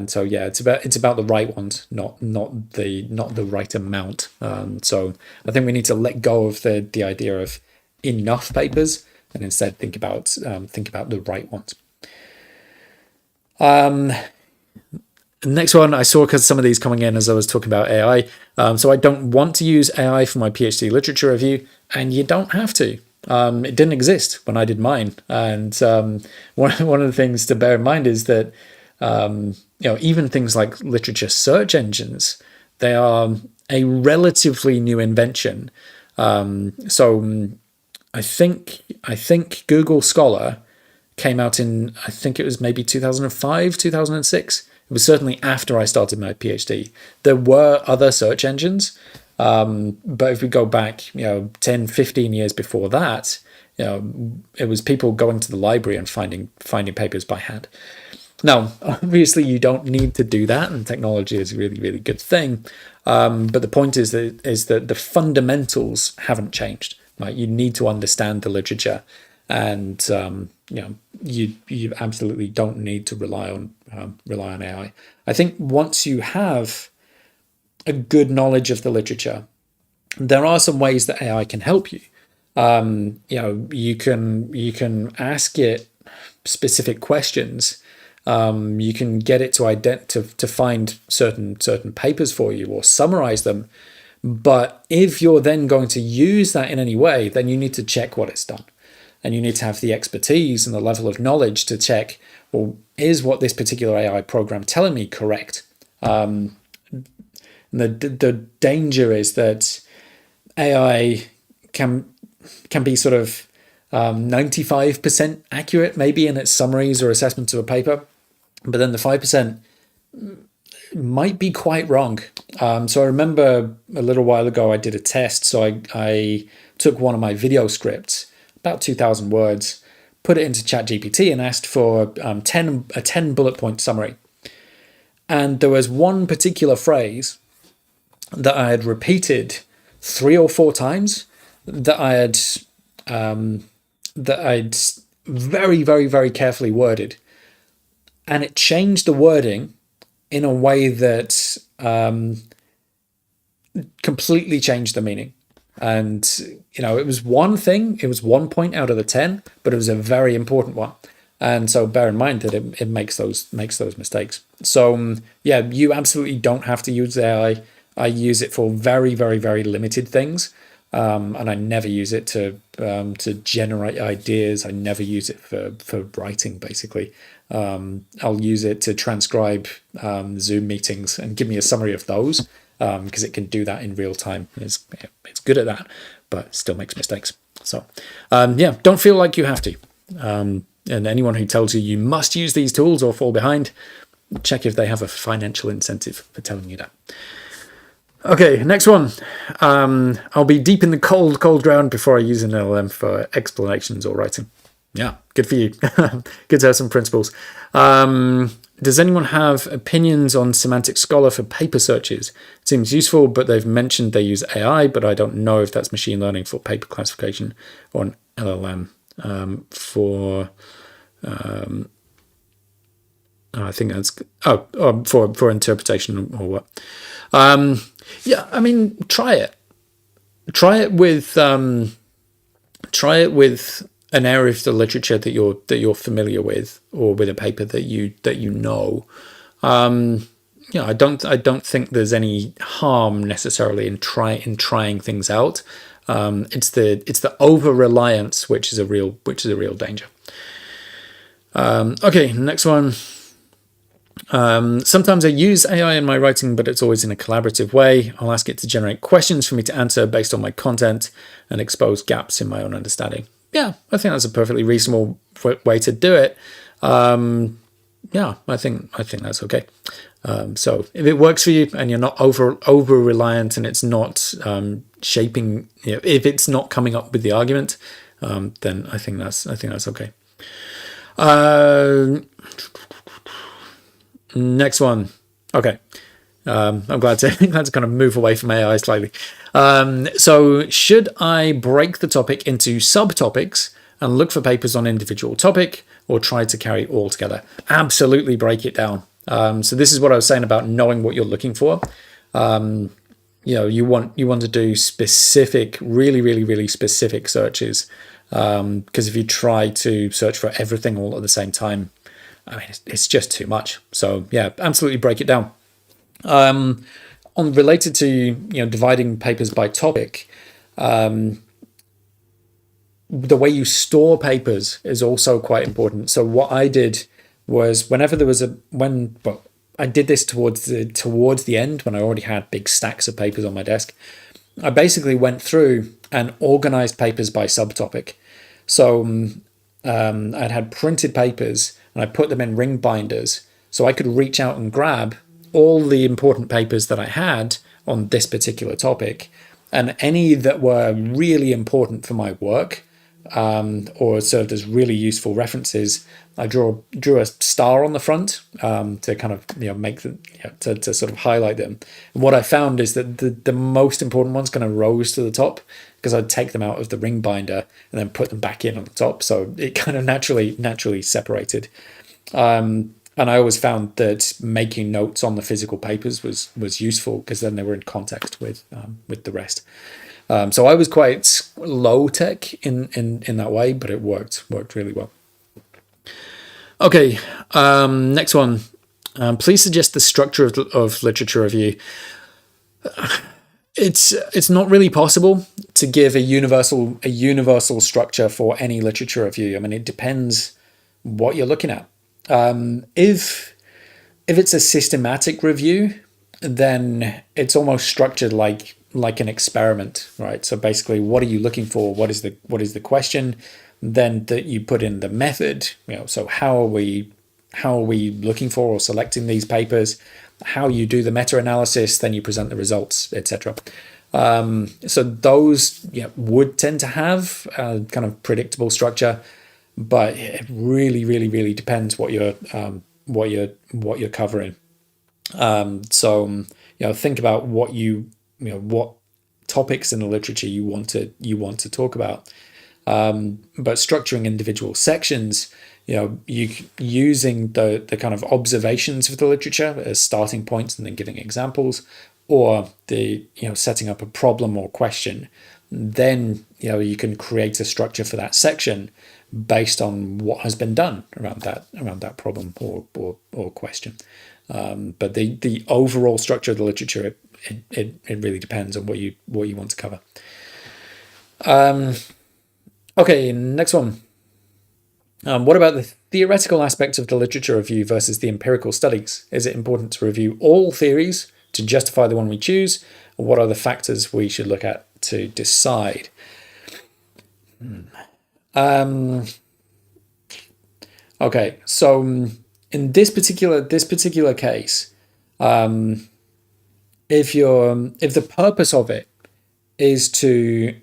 so yeah, it's about the right ones, not the right amount. So I think we need to let go of the idea of enough papers and instead think about the right ones. Next one I saw, because some of these coming in as I was talking about AI. So I don't want to use AI for my PhD literature review, and you don't have to. It didn't exist when I did mine. And one of the things to bear in mind is that even things like literature search engines, they are a relatively new invention. So I think Google Scholar came out in, I think it was maybe 2005, 2006. It was certainly after I started my PhD. There were other search engines, but if we go back, 10, 15 years before that, it was people going to the library and finding papers by hand. Now, obviously, you don't need to do that, and technology is a really, really good thing. But the point is that the fundamentals haven't changed. Right? You need to understand the literature, and you absolutely don't need to rely on AI. I think once you have a good knowledge of the literature, there are some ways that AI can help you. You can ask it specific questions. You can get it to find certain papers for you or summarize them. But if you're then going to use that in any way, then you need to check what it's done. And you need to have the expertise and the level of knowledge to check, well, is what this particular AI program telling me correct? The danger is that AI can be sort of 95% accurate, maybe in its summaries or assessments of a paper, but then the 5% might be quite wrong. So I remember a little while ago I did a test. So I took one of my video scripts, about 2,000 words, put it into ChatGPT and asked for a 10 bullet point summary. And there was one particular phrase that I had repeated 3 or 4 times that I'd very, very, very carefully worded. And it changed the wording in a way that completely changed the meaning. And, it was one thing, it was 1 point out of the 10, but it was a very important one. And so bear in mind that it makes those mistakes. So you absolutely don't have to use AI. I use it for very, very, very limited things. And I never use it to generate ideas. I never use it for writing, basically. I'll use it to transcribe Zoom meetings and give me a summary of those, because it can do that in real time. It's good at that, but still makes mistakes. So don't feel like you have to. And anyone who tells you must use these tools or fall behind, check if they have a financial incentive for telling you that. Okay, next one. I'll be deep in the cold ground before I use an LLM for explanations or writing. Yeah, good for you. Good to have some principles. Does anyone have opinions on Semantic Scholar for paper searches? It seems useful, but they've mentioned they use AI, but I don't know if that's machine learning for paper classification or an LLM for... I think that's... for interpretation or what? Try it. Try it with an area of the literature that you're familiar with, or with a paper that you know. I don't think there's any harm necessarily in trying things out. It's the over reliance which is a real danger. Okay, next one. Sometimes I use AI in my writing, but it's always in a collaborative way. I'll ask it to generate questions for me to answer based on my content and expose gaps in my own understanding. Yeah, I think that's a perfectly reasonable way to do it. Yeah, I think that's okay. So if it works for you and you're not over reliant and it's not shaping, if it's not coming up with the argument, then I think that's okay. Next one. Okay. I'm glad to kind of move away from AI slightly. So should I break the topic into subtopics and look for papers on individual topic, or try to carry it all together? Absolutely break it down. So this is what I was saying about knowing what you're looking for. You want to do specific, really specific searches, because if you try to search for everything all at the same time, I mean, it's just too much. So yeah, absolutely break it down. On related to dividing papers by topic, the way you store papers is also quite important. So what I did was whenever there was I did this towards the end when I already had big stacks of papers on my desk. I basically went through and organized papers by subtopic. So I'd had printed papers and I put them in ring binders so I could reach out and grab all the important papers that I had on this particular topic, and any that were really important for my work or served as really useful references, I drew a star on the front to kind of make them to sort of highlight them. And what I found is that the most important ones kind of rose to the top because I'd take them out of the ring binder and then put them back in on the top, so it kind of naturally separated. And I always found that making notes on the physical papers was useful because then they were in context with the rest. So I was quite low tech in that way, but it worked really well. Okay, next one. Please suggest the structure of literature review. It's not really possible to give a universal structure for any literature review. I mean, it depends what you're looking at. If it's a systematic review, then it's almost structured like an experiment, right? So basically, what are you looking for? What is the question? Then that you put in the method. So how are we looking for or selecting these papers? How you do the meta-analysis? Then you present the results, etc. So those would tend to have a kind of predictable structure. But it really depends what you're covering. So think about what topics in the literature you want to talk about. But structuring individual sections, you using the kind of observations of the literature as starting points and then giving examples, or the setting up a problem or question, then you can create a structure for that section based on what has been done around that problem or question. But the overall structure of the literature, it really depends on what you want to cover. Okay, next one. What about the theoretical aspects of the literature review versus the empirical studies? Is it important to review all theories to justify the one we choose? Or what are the factors we should look at to decide? Okay, so in this particular case, if the purpose of it is to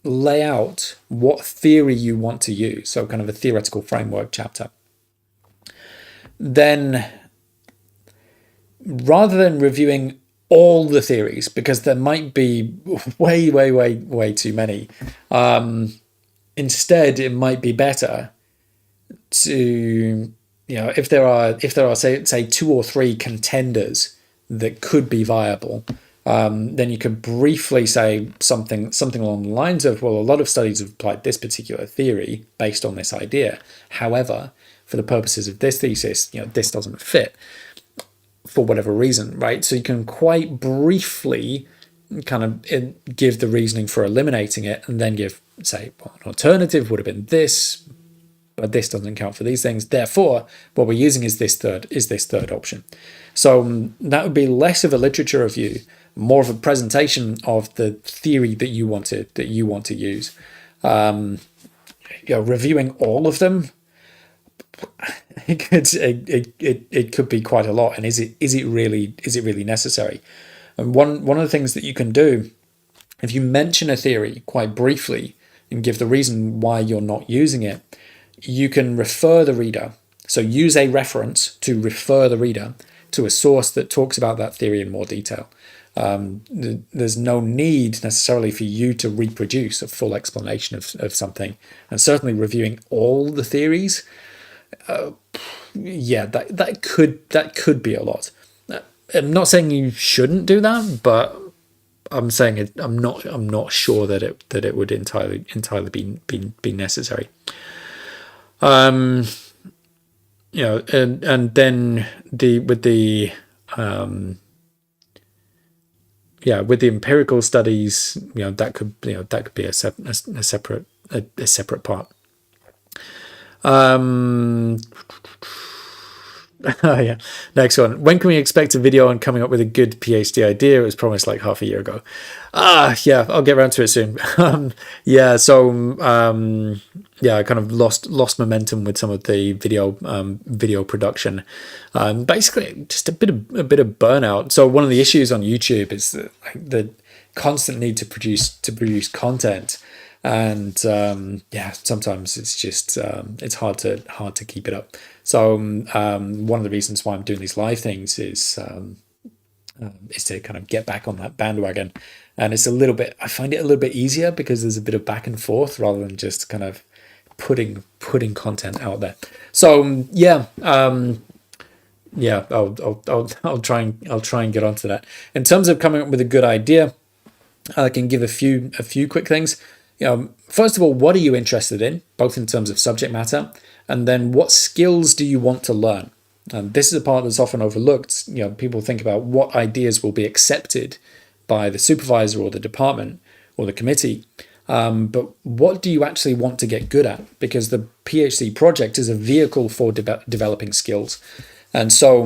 lay out what theory you want to use, so kind of a theoretical framework chapter, then rather than reviewing all the theories, because there might be way too many, instead it might be better to if there are say 2 or 3 contenders that could be viable, then you could briefly say something along the lines of, well, a lot of studies have applied this particular theory based on this idea. However, for the purposes of this thesis, this doesn't fit for whatever reason, right? So you can quite briefly kind of give the reasoning for eliminating it, and then give, say, well, an alternative would have been this, but this doesn't count for these things. Therefore, what we're using is this third option. So that would be less of a literature review, more of a presentation of the theory that you want to use. Reviewing all of them, it could be quite a lot. And is it really necessary? And one of the things that you can do, if you mention a theory quite briefly and give the reason why you're not using it, you can refer the reader. So use a reference to refer the reader to a source that talks about that theory in more detail. There's no need necessarily for you to reproduce a full explanation of something, and certainly reviewing all the theories. That could be a lot. I'm not saying you shouldn't do that, but I'm saying I'm not sure that it would entirely be necessary. And then with the empirical studies, that could be a separate part. Yeah. Next one. When can we expect a video on coming up with a good PhD idea? It was promised like half a year ago. Yeah, I'll get around to it soon. I kind of lost momentum with some of the video production. Basically, just a bit of burnout. So one of the issues on YouTube is the constant need to produce content. And sometimes it's just it's hard to keep it up. So one of the reasons why I'm doing these live things is to kind of get back on that bandwagon. And it's I find it a little bit easier because there's a bit of back and forth rather than just kind of putting content out there. So I'll try and get onto that. In terms of coming up with a good idea, I can give a few quick things. First of all, what are you interested in, both in terms of subject matter, and then what skills do you want to learn? And this is a part that's often overlooked. People think about what ideas will be accepted by the supervisor or the department or the committee, but what do you actually want to get good at? Because the PhD project is a vehicle for developing skills. And so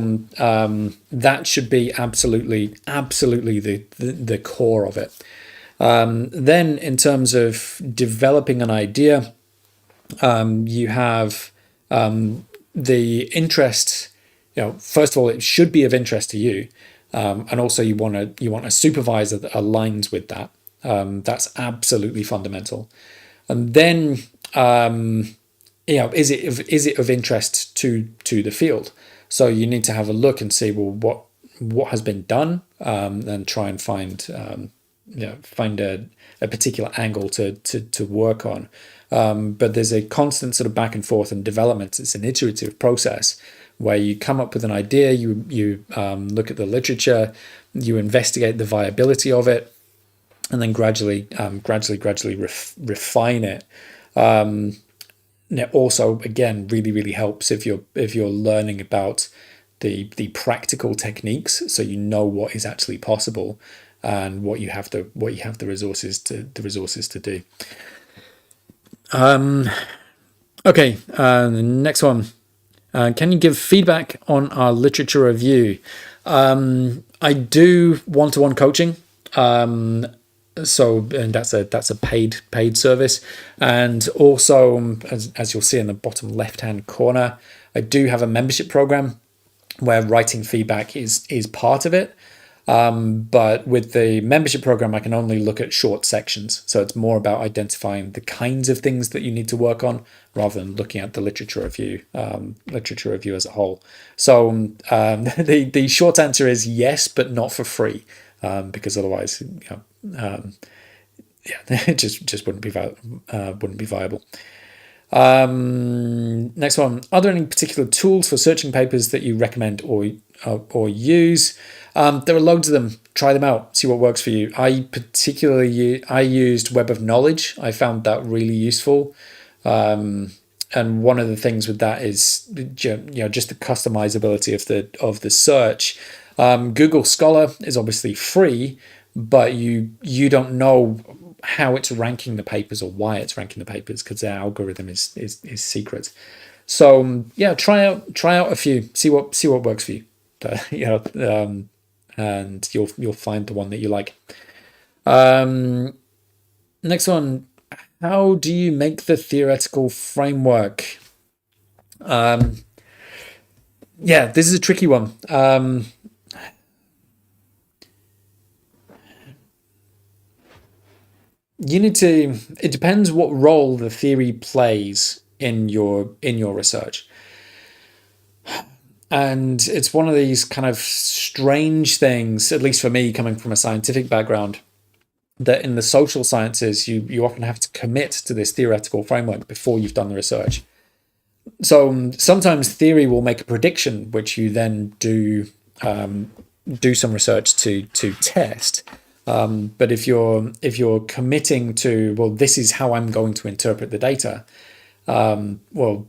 that should be absolutely the core of it. Then in terms of developing an idea, you have the interest. First of all, it should be of interest to you, and also you want a supervisor that aligns with that. That's absolutely fundamental. And then is it of interest to the field? So you need to have a look and see, well, what has been done, and try and find a particular angle to work on. But there's a constant sort of back and forth and development. It's an iterative process where you come up with an idea, you look at the literature, you investigate the viability of it, and then gradually refine it. And it also, again, really helps if you're learning about the practical techniques, so you know what is actually possible and what you have the resources to do. Okay, the next one. Can you give feedback on our literature review? I do one-to-one coaching. And that's a paid service, and also as you'll see in the bottom left-hand corner, I do have a membership program where writing feedback is part of it. But with the membership program, I can only look at short sections. So it's more about identifying the kinds of things that you need to work on rather than looking at the literature review as a whole. So the short answer is yes, but not for free, because otherwise, it just wouldn't be viable. Next one. Are there any particular tools for searching papers that you recommend or use? There are loads of them. Try them out. See what works for you. I used Web of Knowledge. I found that really useful. And one of the things with that is just the customizability of the search. Google Scholar is obviously free, but you don't know how it's ranking the papers or why it's ranking the papers, because their algorithm is secret. So yeah, try out a few, see what works for you. And you'll find the one that you like. Next one, how do you make the theoretical framework? Yeah, this is a tricky one. You need to, it depends what role the theory plays in your research. And it's one of these kind of strange things, at least for me, coming from a scientific background, that in the social sciences, you often have to commit to this theoretical framework before you've done the research. So sometimes theory will make a prediction, which you then do some research to test. But if you're committing to, well, this is how I'm going to interpret the data, well,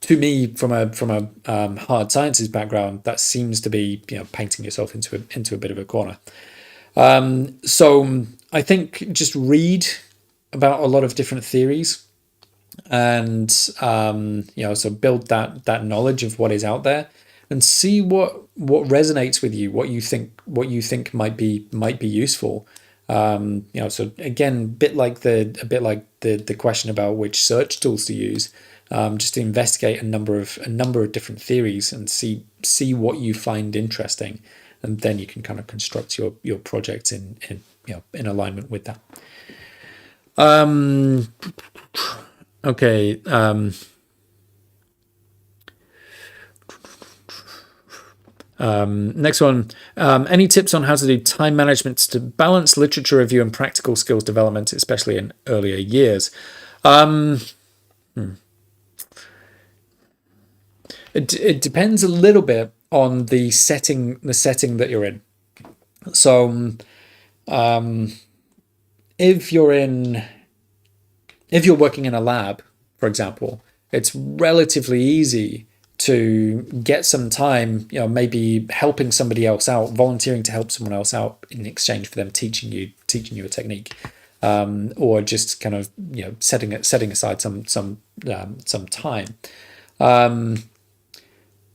to me, from a hard sciences background, that seems to be, painting yourself into a bit of a corner. So I think just read about a lot of different theories, and so build that knowledge of what is out there, and see what resonates with you, what you think might be useful. So again, a bit like the question about which search tools to use. Just to investigate a number of different theories and see what you find interesting, and then you can kind of construct your project in alignment with that. Okay. Next one. Any tips on how to do time management to balance literature review and practical skills development, especially in earlier years? It depends a little bit on the setting that you're in. So if you're working in a lab, for example, it's relatively easy to get some time, maybe helping somebody else out, volunteering to help someone else out in exchange for them teaching you a technique, or just kind of setting aside some time.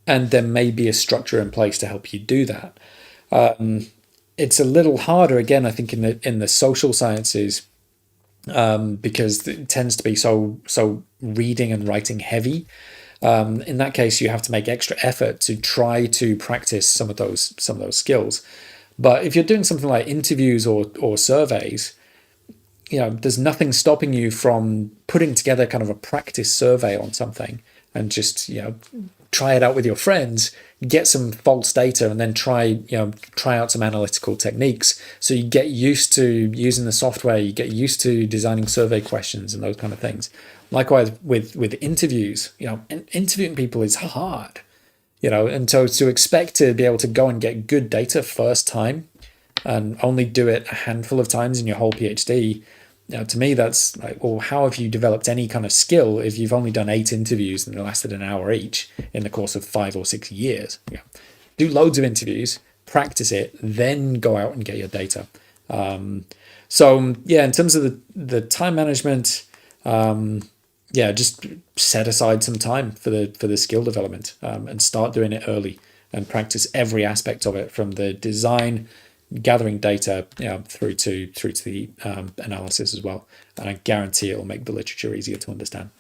And there may be a structure in place to help you do that. It's a little harder, again, I think, in the social sciences, because it tends to be so reading and writing heavy. In that case, you have to make extra effort to try to practice some of those skills. But if you're doing something like interviews or surveys, there's nothing stopping you from putting together kind of a practice survey on something and just try it out with your friends, get some false data, and then try out some analytical techniques. So you get used to using the software, you get used to designing survey questions and those kind of things. Likewise with interviews, interviewing people is hard, and so to expect to be able to go and get good data first time and only do it a handful of times in your whole PhD, to me, that's like, well, how have you developed any kind of skill if you've only done 8 interviews and they lasted an hour each in the course of 5 or 6 years? Do loads of interviews, practice it, then go out and get your data. So yeah, in terms of the time management, just set aside some time for the skill development, and start doing it early and practice every aspect of it, from the design, gathering data, through to the analysis as well. And I guarantee it will make the literature easier to understand.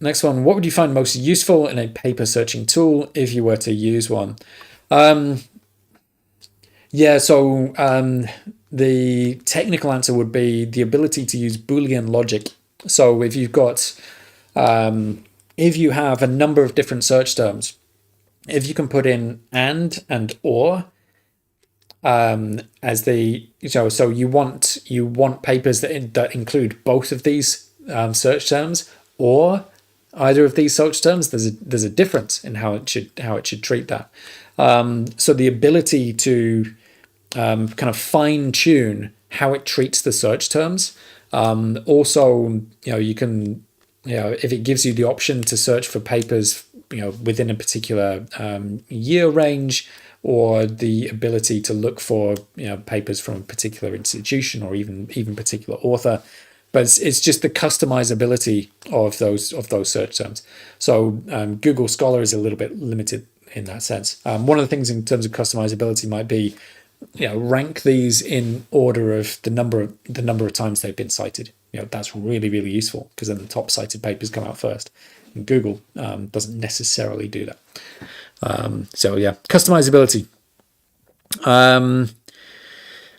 Next one, what would you find most useful in a paper searching tool if you were to use one? The technical answer would be the ability to use Boolean logic. So if you've got, if you have a number of different search terms, if you can put in and or, as the, so you want papers that include both of these search terms or either of these search terms, there's a difference in how it should treat that. So the ability to kind of fine tune how it treats the search terms. Also, you can, if it gives you the option to search for papers, within a particular year range, or the ability to look for papers from a particular institution or even particular author. But it's just the customizability of those search terms. So Google Scholar is a little bit limited in that sense. One of the things in terms of customizability might be, rank these in order of the number of times they've been cited. That's really useful, because then the top cited papers come out first. And Google doesn't necessarily do that. So yeah, customizability.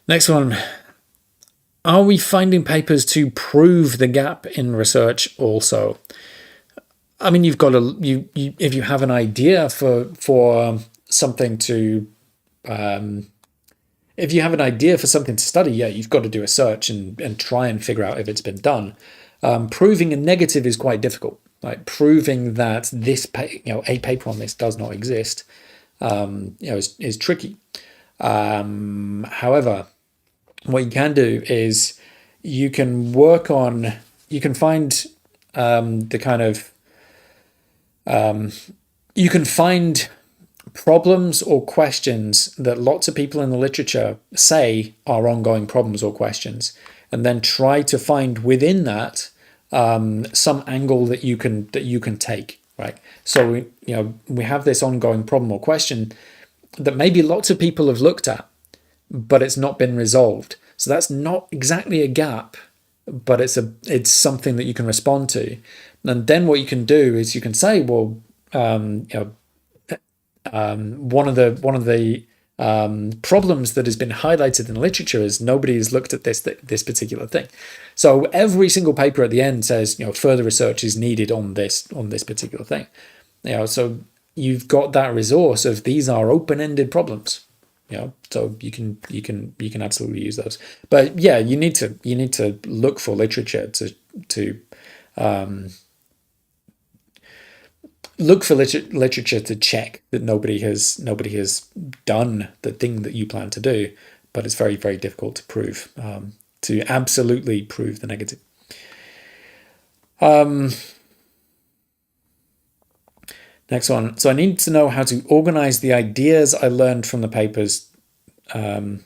Next one. Are we finding papers to prove the gap in research also? I mean, you've got to if you have an idea for something to if you have an idea for something to study, yeah, you've got to do a search and try and figure out if it's been done. Proving a negative is quite difficult. Like proving that this a paper on this does not exist, is tricky. However, what you can do is you can find you can find problems or questions that lots of people in the literature say are ongoing problems or questions, and then try to find within that some angle that you can take, right? So we have this ongoing problem or question that maybe lots of people have looked at, but it's not been resolved. So that's not exactly a gap, but it's something that you can respond to. And then what you can do is you can say, well, one of the problems that has been highlighted in the literature is nobody has looked at this particular thing. So every single paper at the end says, further research is needed on this particular thing. So you've got that resource of these are open-ended problems. So you can absolutely use those. But yeah, you need to look for literature to look for literature to check that nobody has done the thing that you plan to do. But it's very, very difficult to prove, to absolutely prove the negative. Next one. So I need to know how to organize the ideas I learned from the papers to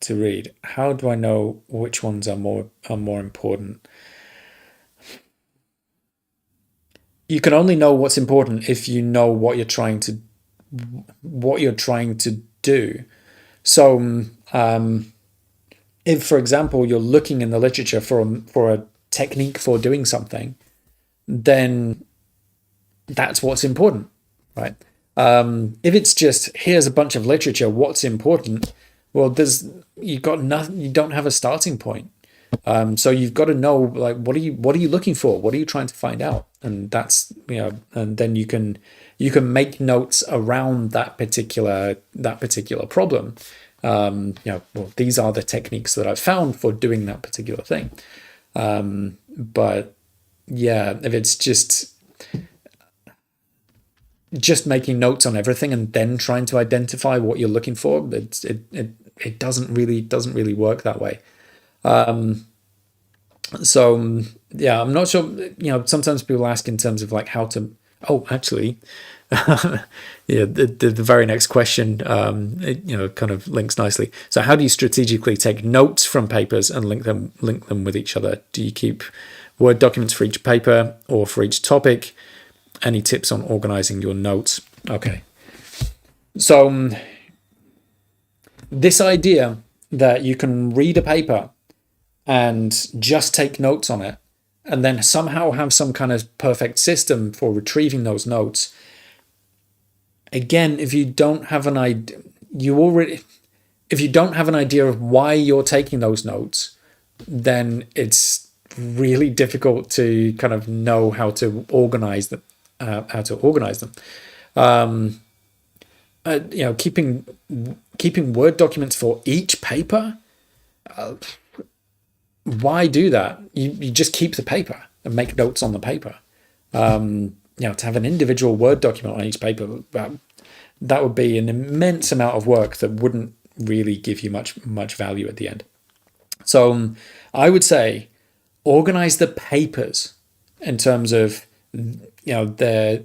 read. How do I know which ones are more important? You can only know what's important if you know what you're trying to do. So if, for example, you're looking in the literature for a technique for doing something, then that's what's important, right? If it's just here's a bunch of literature, what's important? Well, you don't have a starting point. So you've got to know, like, what are you looking for? What are you trying to find out? And that's and then you can make notes around that particular problem. Well, these are the techniques that I've found for doing that particular thing. But yeah, if it's just making notes on everything and then trying to identify what you're looking for, it doesn't really work that way. So yeah, I'm not sure. Sometimes people ask in terms of like how to. Oh, actually, yeah, the very next question, kind of links nicely. So, how do you strategically take notes from papers and link them with each other? Do you keep Word documents for each paper or for each topic? Any tips on organizing your notes? Okay. So this idea that you can read a paper and just take notes on it and then somehow have some kind of perfect system for retrieving those notes. Again, if you don't have an idea, if you don't have an idea of why you're taking those notes, then it's really difficult to kind of know how to organize them. Keeping Word documents for each paper. Why do that? You just keep the paper and make notes on the paper. To have an individual Word document on each paper, that would be an immense amount of work that wouldn't really give you much value at the end. So I would say organize the papers in terms of their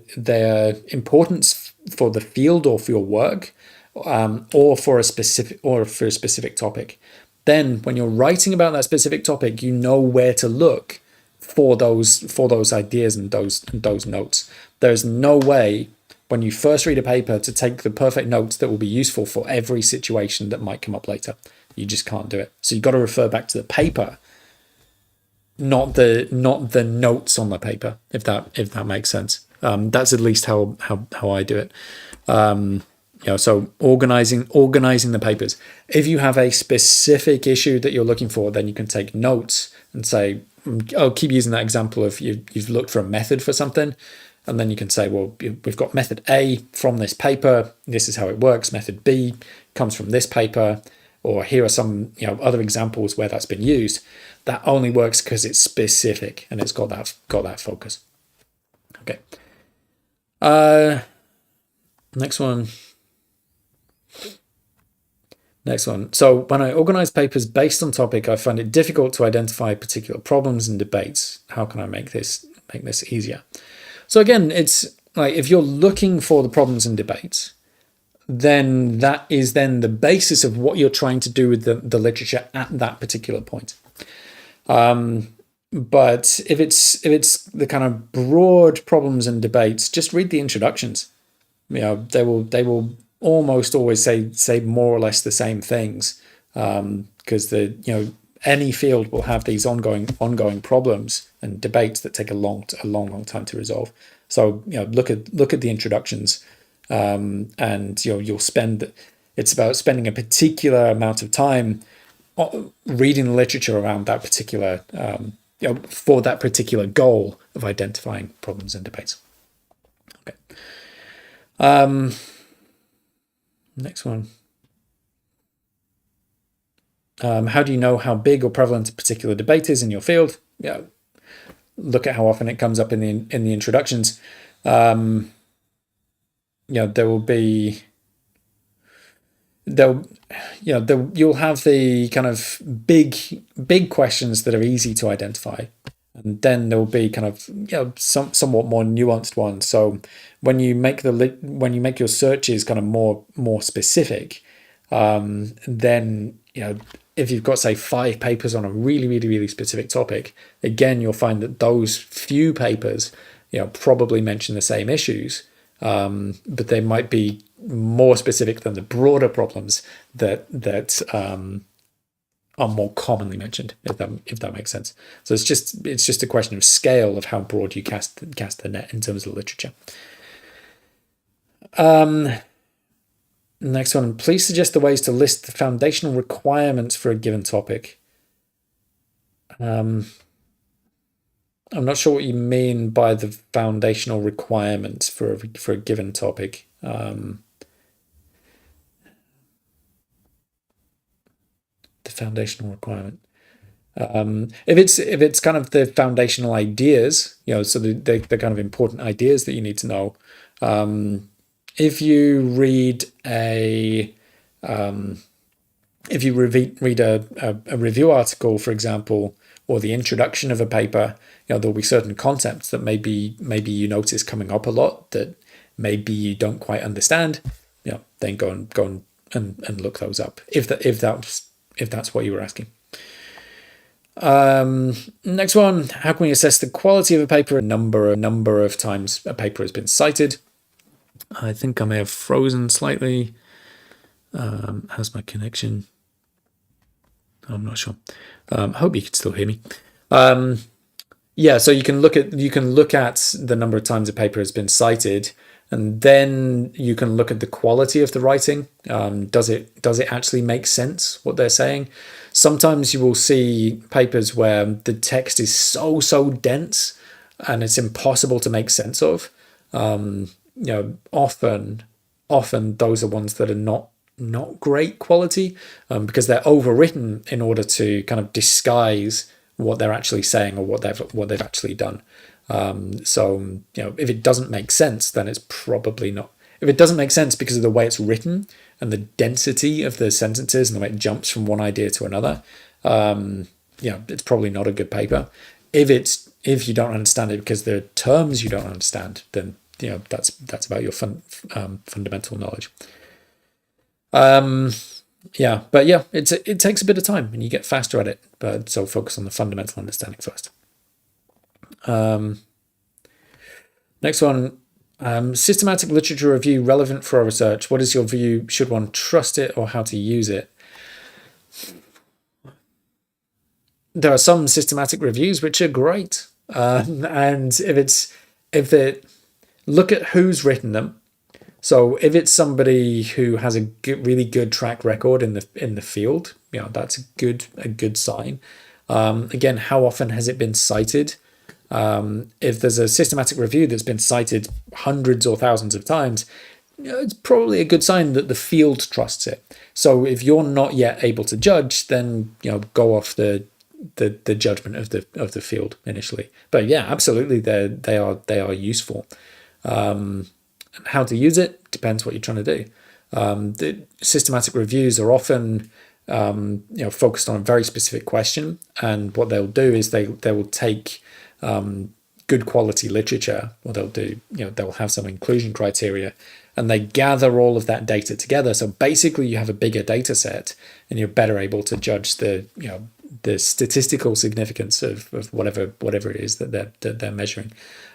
importance for the field or for your work, or for a specific topic. Then when you're writing about that specific topic, you know where to look for those ideas and those notes. There's no way when you first read a paper to take the perfect notes that will be useful for every situation that might come up later. You just can't do it. So you've got to refer back to the paper, not the notes on the paper, if that makes sense. That's at least how I do it. So organizing the papers. If you have a specific issue that you're looking for, then you can take notes and say, I'll keep using that example of you've looked for a method for something, and then you can say, well, we've got method A from this paper. This is how it works. Method B comes from this paper, or here are some other examples where that's been used. That only works because it's specific and it's got that focus. Okay. Next one. So when I organize papers based on topic, I find it difficult to identify particular problems and debates. How can I make this easier? So again, it's like if you're looking for the problems and debates, then that is then the basis of what you're trying to do with the literature at that particular point. But if it's the kind of broad problems and debates, just read the introductions. They will almost always say more or less the same things, because any field will have these ongoing problems and debates that take a long time to resolve. So look at the introductions, and you'll spend. It's about spending a particular amount of time reading the literature around that particular for that particular goal of identifying problems and debates. Okay. Next one. How do you know how big or prevalent a particular debate is in your field? Look at how often it comes up in the introductions. There will be you'll have the kind of big questions that are easy to identify, and then there will be kind of somewhat more nuanced ones. So when you make your searches kind of more specific, then if you've got say 5 papers on a really really really specific topic, again you'll find that those few papers probably mention the same issues, but they might be more specific than the broader problems that are more commonly mentioned, if that makes sense. So it's just a question of scale of how broad you cast the net in terms of literature. Next one. Please suggest the ways to list the foundational requirements for a given topic. I'm not sure what you mean by the foundational requirements for a given topic. The foundational requirement. If it's kind of the foundational ideas, so the kind of important ideas that you need to know. If you read a review article, for example, or the introduction of a paper, there'll be certain concepts that maybe you notice coming up a lot that maybe you don't quite understand. Then go and look those up if that's what you were asking. Next one. How can we assess the quality of a paper? A number of times a paper has been cited. I think I may have frozen slightly. How's my connection? I'm not sure. I hope you can still hear me. So you can look at the number of times a paper has been cited, and then you can look at the quality of the writing. Does it actually make sense what they're saying? Sometimes you will see papers where the text is so dense and it's impossible to make sense of. Often those are ones that are not great quality, because they're overwritten in order to kind of disguise what they're actually saying or what they've actually done. So if it doesn't make sense, then it's probably not. If it doesn't make sense because of the way it's written and the density of the sentences and the way it jumps from one idea to another, it's probably not a good paper. If you don't understand it because there are terms you don't understand, then that's about your fundamental knowledge. Yeah, but yeah, it takes a bit of time and you get faster at it. But so focus on the fundamental understanding first. Next one, systematic literature review relevant for our research. What is your view? Should one trust it or how to use it? There are some systematic reviews which are great, and if they look at who's written them. So if it's somebody who has a really good track record in the field, that's a good sign. Again, how often has it been cited? If there's a systematic review that's been cited hundreds or thousands of times, it's probably a good sign that the field trusts it. So if you're not yet able to judge, then go off the judgment of the field initially. But yeah, absolutely, they are useful. How to use it depends what you're trying to do. The systematic reviews are often focused on a very specific question, and what they'll do is they will take good quality literature, or they'll have some inclusion criteria, and they gather all of that data together. So basically you have a bigger data set and you're better able to judge the statistical significance of whatever it is that they're measuring.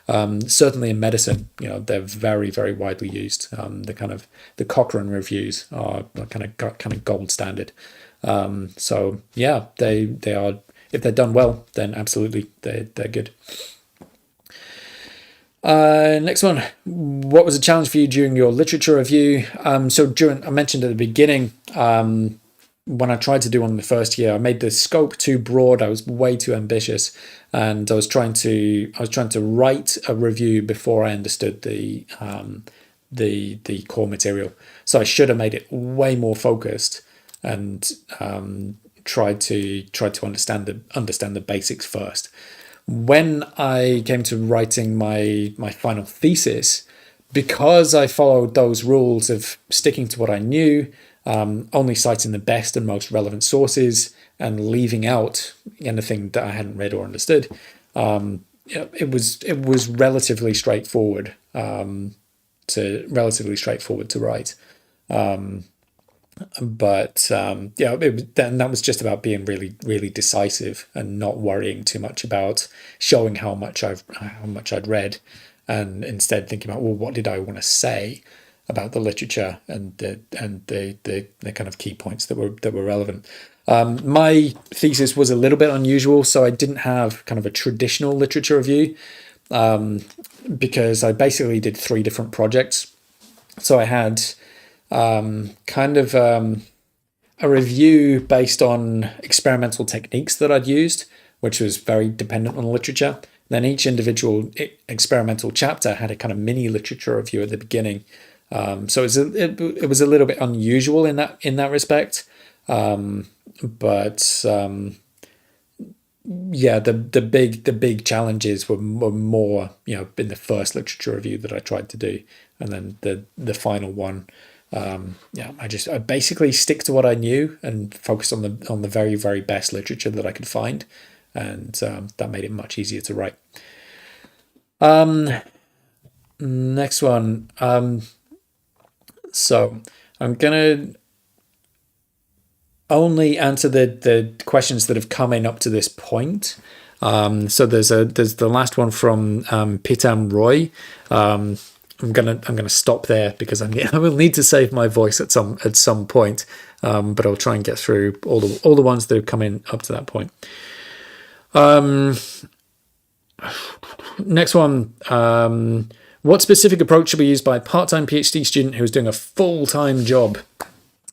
Certainly in medicine, they're very, very widely used. The Cochrane reviews are kind of gold standard. So yeah, they are. If they're done well, then absolutely they're good. Next one. What was a challenge for you during your literature review? I mentioned at the beginning, when I tried to do one in the first year, I made the scope too broad. I was way too ambitious, and I was trying to write a review before I understood the core material. So I should have made it way more focused and tried to understand the basics first. When I came to writing my final thesis, because I followed those rules of sticking to what I knew, only citing the best and most relevant sources and leaving out anything that I hadn't read or understood, it was relatively straightforward to write. That was just about being really, really decisive and not worrying too much about showing how much I'd read, and instead thinking about, well, what did I want to say about the literature and the kind of key points that were relevant. My thesis was a little bit unusual, so I didn't have kind of a traditional literature review, because I basically did 3 different projects. So I had a review based on experimental techniques that I'd used, which was very dependent on literature. Then each individual experimental chapter had a kind of mini literature review at the beginning. So it was a little bit unusual in that respect. The big challenges were more, in the first literature review that I tried to do, and then the final one. I basically stick to what I knew and focus on the very, very best literature that I could find, and that made it much easier to write. Next one. So I'm gonna only answer the questions that have come in up to this point. So there's the last one from Pitam Roy. I'm gonna stop there because I will need to save my voice at some point. But I'll try and get through all the ones that have come in up to that point. Next one. What specific approach should be used by a part-time PhD student who is doing a full-time job?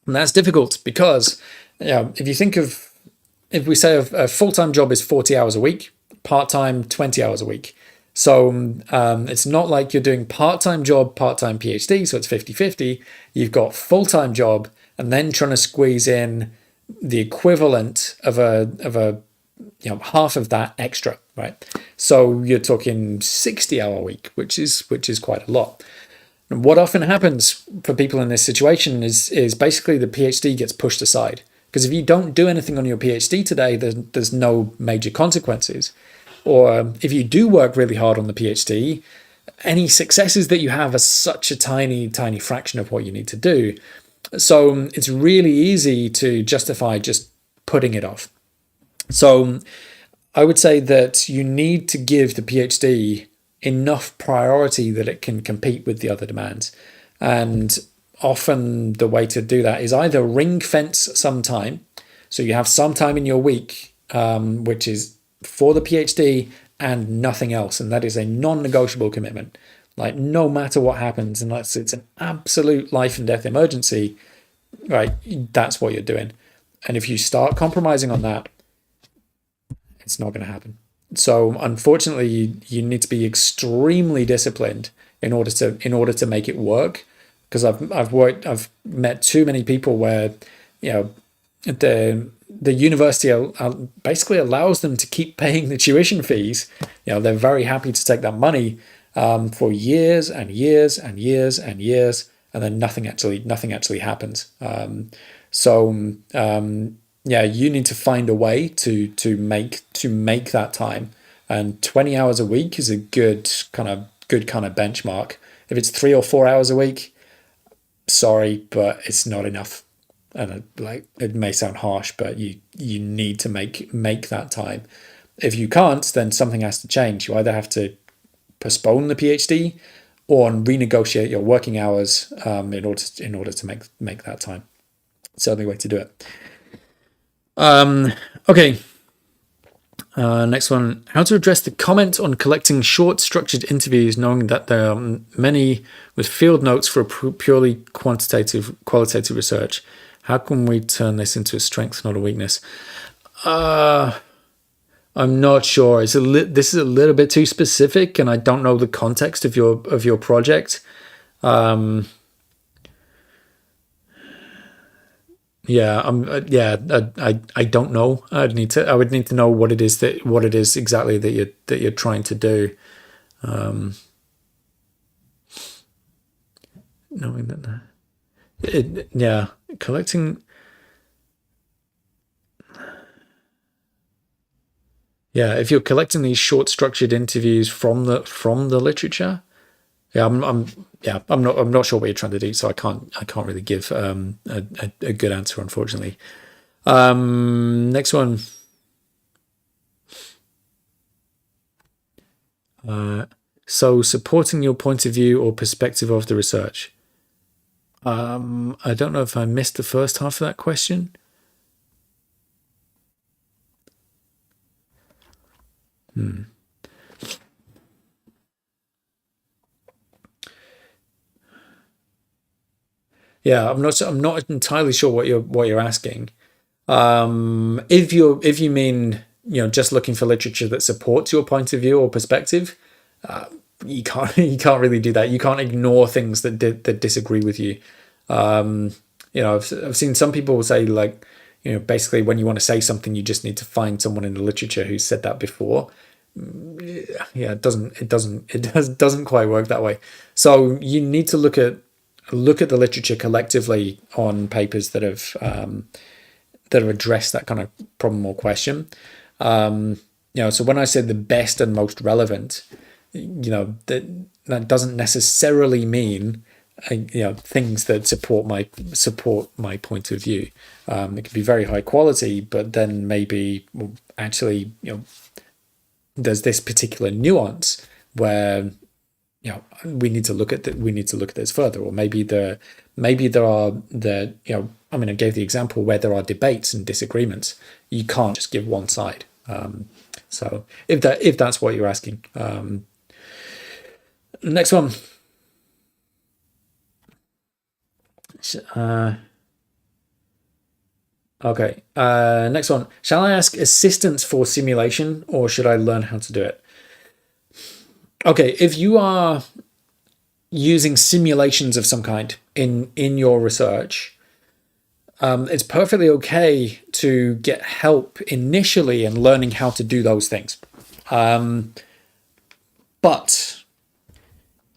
And that's difficult because, if we say a full-time job is 40 hours a week, part-time 20 hours a week. So it's not like you're doing part-time job, part-time PhD, so it's 50-50. You've got full-time job and then trying to squeeze in the equivalent of a half of that extra, right? So you're talking 60-hour week, which is quite a lot. And what often happens for people in this situation is basically the PhD gets pushed aside, because if you don't do anything on your PhD today, there's no major consequences. Or if you do work really hard on the PhD, any successes that you have are such a tiny, tiny fraction of what you need to do. So it's really easy to justify just putting it off. So I would say that you need to give the PhD enough priority that it can compete with the other demands. And often the way to do that is either ring fence some time. So you have some time in your week, which is for the PhD and nothing else. And that is a non-negotiable commitment. Like no matter what happens, unless it's an absolute life and death emergency, right, that's what you're doing. And if you start compromising on that, it's not going to happen. So unfortunately, you need to be extremely disciplined in order to make it work. Because I've met too many people where, you know, the university basically allows them to keep paying the tuition fees. You know, they're very happy to take that money for years and years and years and years, and then nothing actually happens. Yeah, you need to find a way to make that time, and 20 hours a week is a good kind of benchmark. If it's 3 or 4 hours a week, sorry, but it's not enough. And like it may sound harsh, but you need to make that time. If you can't, then something has to change. You either have to postpone the PhD or renegotiate your working hours in order to make that time. It's the only way to do it. Okay. Next one. How to address the comment on collecting short, structured interviews, knowing that there are many with field notes for a purely qualitative research. How can we turn this into a strength, not a weakness? I'm not sure. This is a little bit too specific, and I don't know the context of your project. Yeah, I don't know. I would need to know what it is exactly that you're trying to do. Knowing that, collecting. Yeah, if you're collecting these short, structured interviews from the literature, I'm not sure what you're trying to do, so I can't really give a good answer, unfortunately. Next one. So supporting your point of view or perspective of the research. I don't know if I missed the first half of that question. Yeah, I'm not entirely sure what you're asking. If you mean, you know, just looking for literature that supports your point of view or perspective, you can't really do that. You can't ignore things that disagree with you. You know, I've seen some people say, like, you know, basically when you want to say something, you just need to find someone in the literature who said that before. Yeah, it doesn't quite work that way. So you need to look at the literature collectively on papers that have addressed that kind of problem or question. You know, so when I said the best and most relevant, you know, that doesn't necessarily mean you know, things that support my point of view. It can be very high quality, but then maybe, well, actually, you know, there's this particular nuance where, you know, we need to look at this further, or maybe there are you know, I mean, I gave the example where there are debates and disagreements. You can't just give one side. So if that's what you're asking. Next one. Okay. Next one. Shall I ask assistance for simulation, or should I learn how to do it? Okay, if you are using simulations of some kind in your research, it's perfectly okay to get help initially in learning how to do those things. But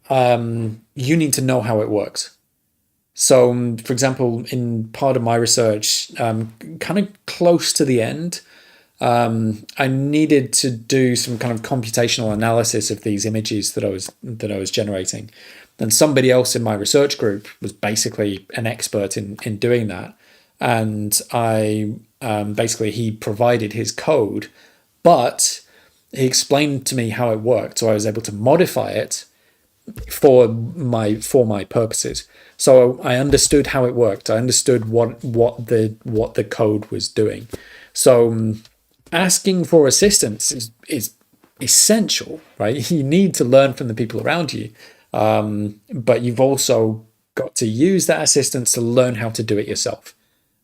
you need to know how it works. So, for example, in part of my research, kind of close to the end, I needed to do some kind of computational analysis of these images that I was generating. And somebody else in my research group was basically an expert in doing that. And I basically, he provided his code, but he explained to me how it worked. So I was able to modify it for my purposes. So I understood how it worked. I understood what the code was doing. So asking for assistance is essential, right? You need to learn from the people around you, but you've also got to use that assistance to learn how to do it yourself,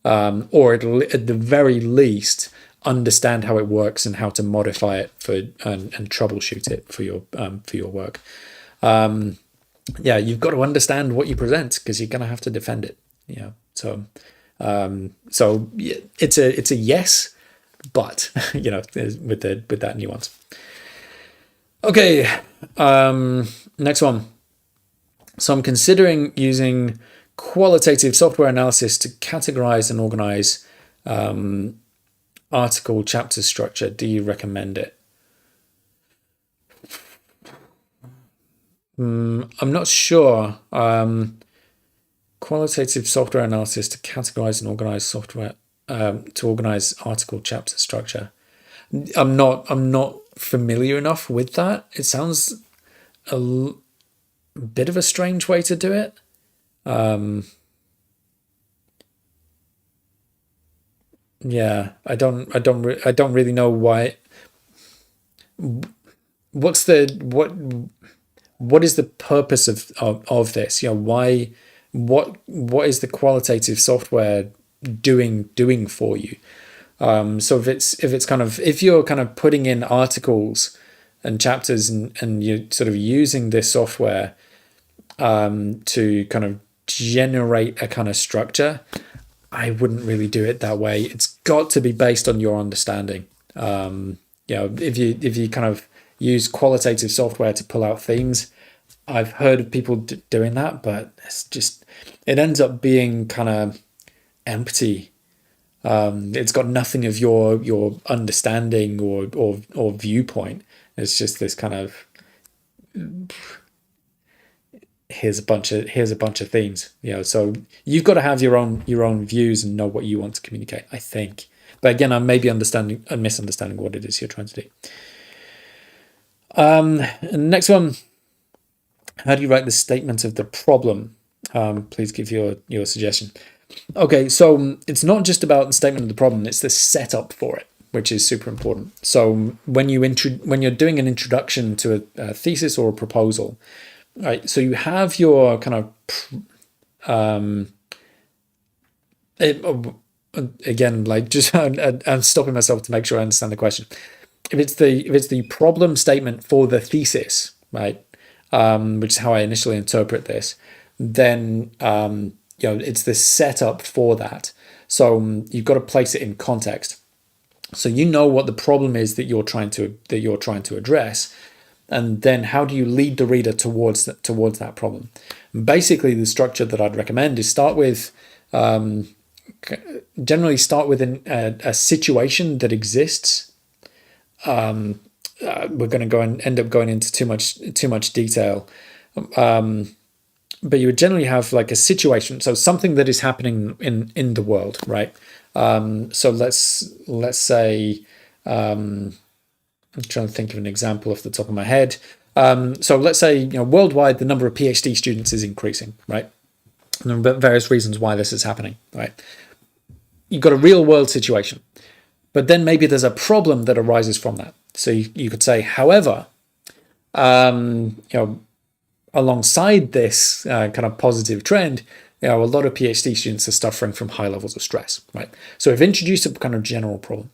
or at the very least understand how it works and how to modify it and troubleshoot it for your work. You've got to understand what you present because you're going to have to defend it. So it's a yes, but with that nuance. Okay, next one. So I'm considering using qualitative software analysis to categorize and organize article chapter structure. Do you recommend it? I'm not sure. Qualitative software analysis to categorize and organize software to organize article chapter structure. I'm not familiar enough with that. It sounds a bit of a strange way to do it. I don't really know why. What is the purpose of this? Why? What is the qualitative software doing for you? So if you're kind of putting in articles and chapters and you're sort of using this software to kind of generate a kind of structure, I wouldn't really do it that way. It's got to be based on your understanding. If you kind of use qualitative software to pull out themes, I've heard of people doing that, but it ends up being kind of empty. It's got nothing of your understanding or viewpoint. It's just this kind of here's a bunch of themes. So you've got to have your own views and know what you want to communicate, I think. But again, I may be misunderstanding what it is you're trying to do. Next one. How do you write the statement of the problem? Please give your suggestion. Okay, so it's not just about the statement of the problem, it's the setup for it, which is super important. So when you're doing an introduction to a thesis or a proposal, right? So you have your kind of again, like just I'm stopping myself to make sure I understand the question. If it's the problem statement for the thesis, right? Which is how I initially interpret this, then it's the setup for that. So you've got to place it in context. So you know what the problem is that you're trying to address, and then how do you lead the reader towards that problem? And basically, the structure that I'd recommend is generally start with a situation that exists. We're going to end up going into too much detail, but you would generally have like a situation, so something that is happening in the world, right? So let's say I'm trying to think of an example off the top of my head. So let's say worldwide the number of PhD students is increasing, right? And there are various reasons why this is happening, right? You've got a real world situation, but then maybe there's a problem that arises from that. So you could say, however, alongside this kind of positive trend, a lot of PhD students are suffering from high levels of stress, right? So we've introduced a kind of general problem.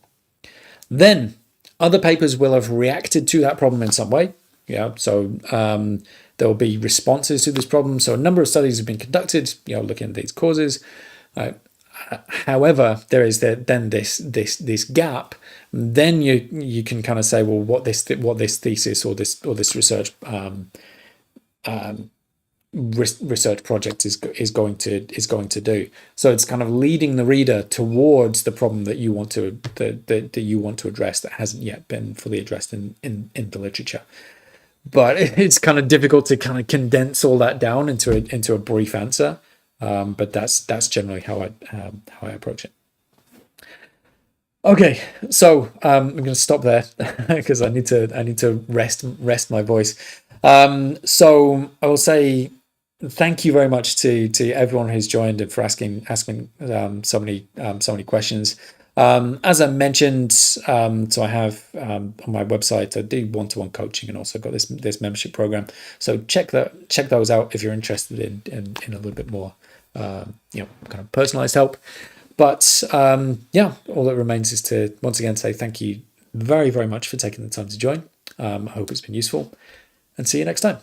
Then other papers will have reacted to that problem in some way. So there will be responses to this problem. So a number of studies have been conducted, looking at these causes. However, there is then this gap. Then you can kind of say, well, what this thesis or this research research project is going to do. So it's kind of leading the reader towards the problem that you want to that you want to address that hasn't yet been fully addressed in the literature. But it's kind of difficult to kind of condense all that down into a brief answer. But that's generally how I approach it. Okay, so I'm going to stop there because I need to rest my voice. So I will say thank you very much to everyone who's joined and for asking so many questions. As I mentioned, so I have on my website I do one-to-one coaching and also got this membership program. So check those out if you're interested in a little bit more kind of personalized help. But all that remains is to once again say thank you very, very much for taking the time to join. I hope it's been useful, and see you next time.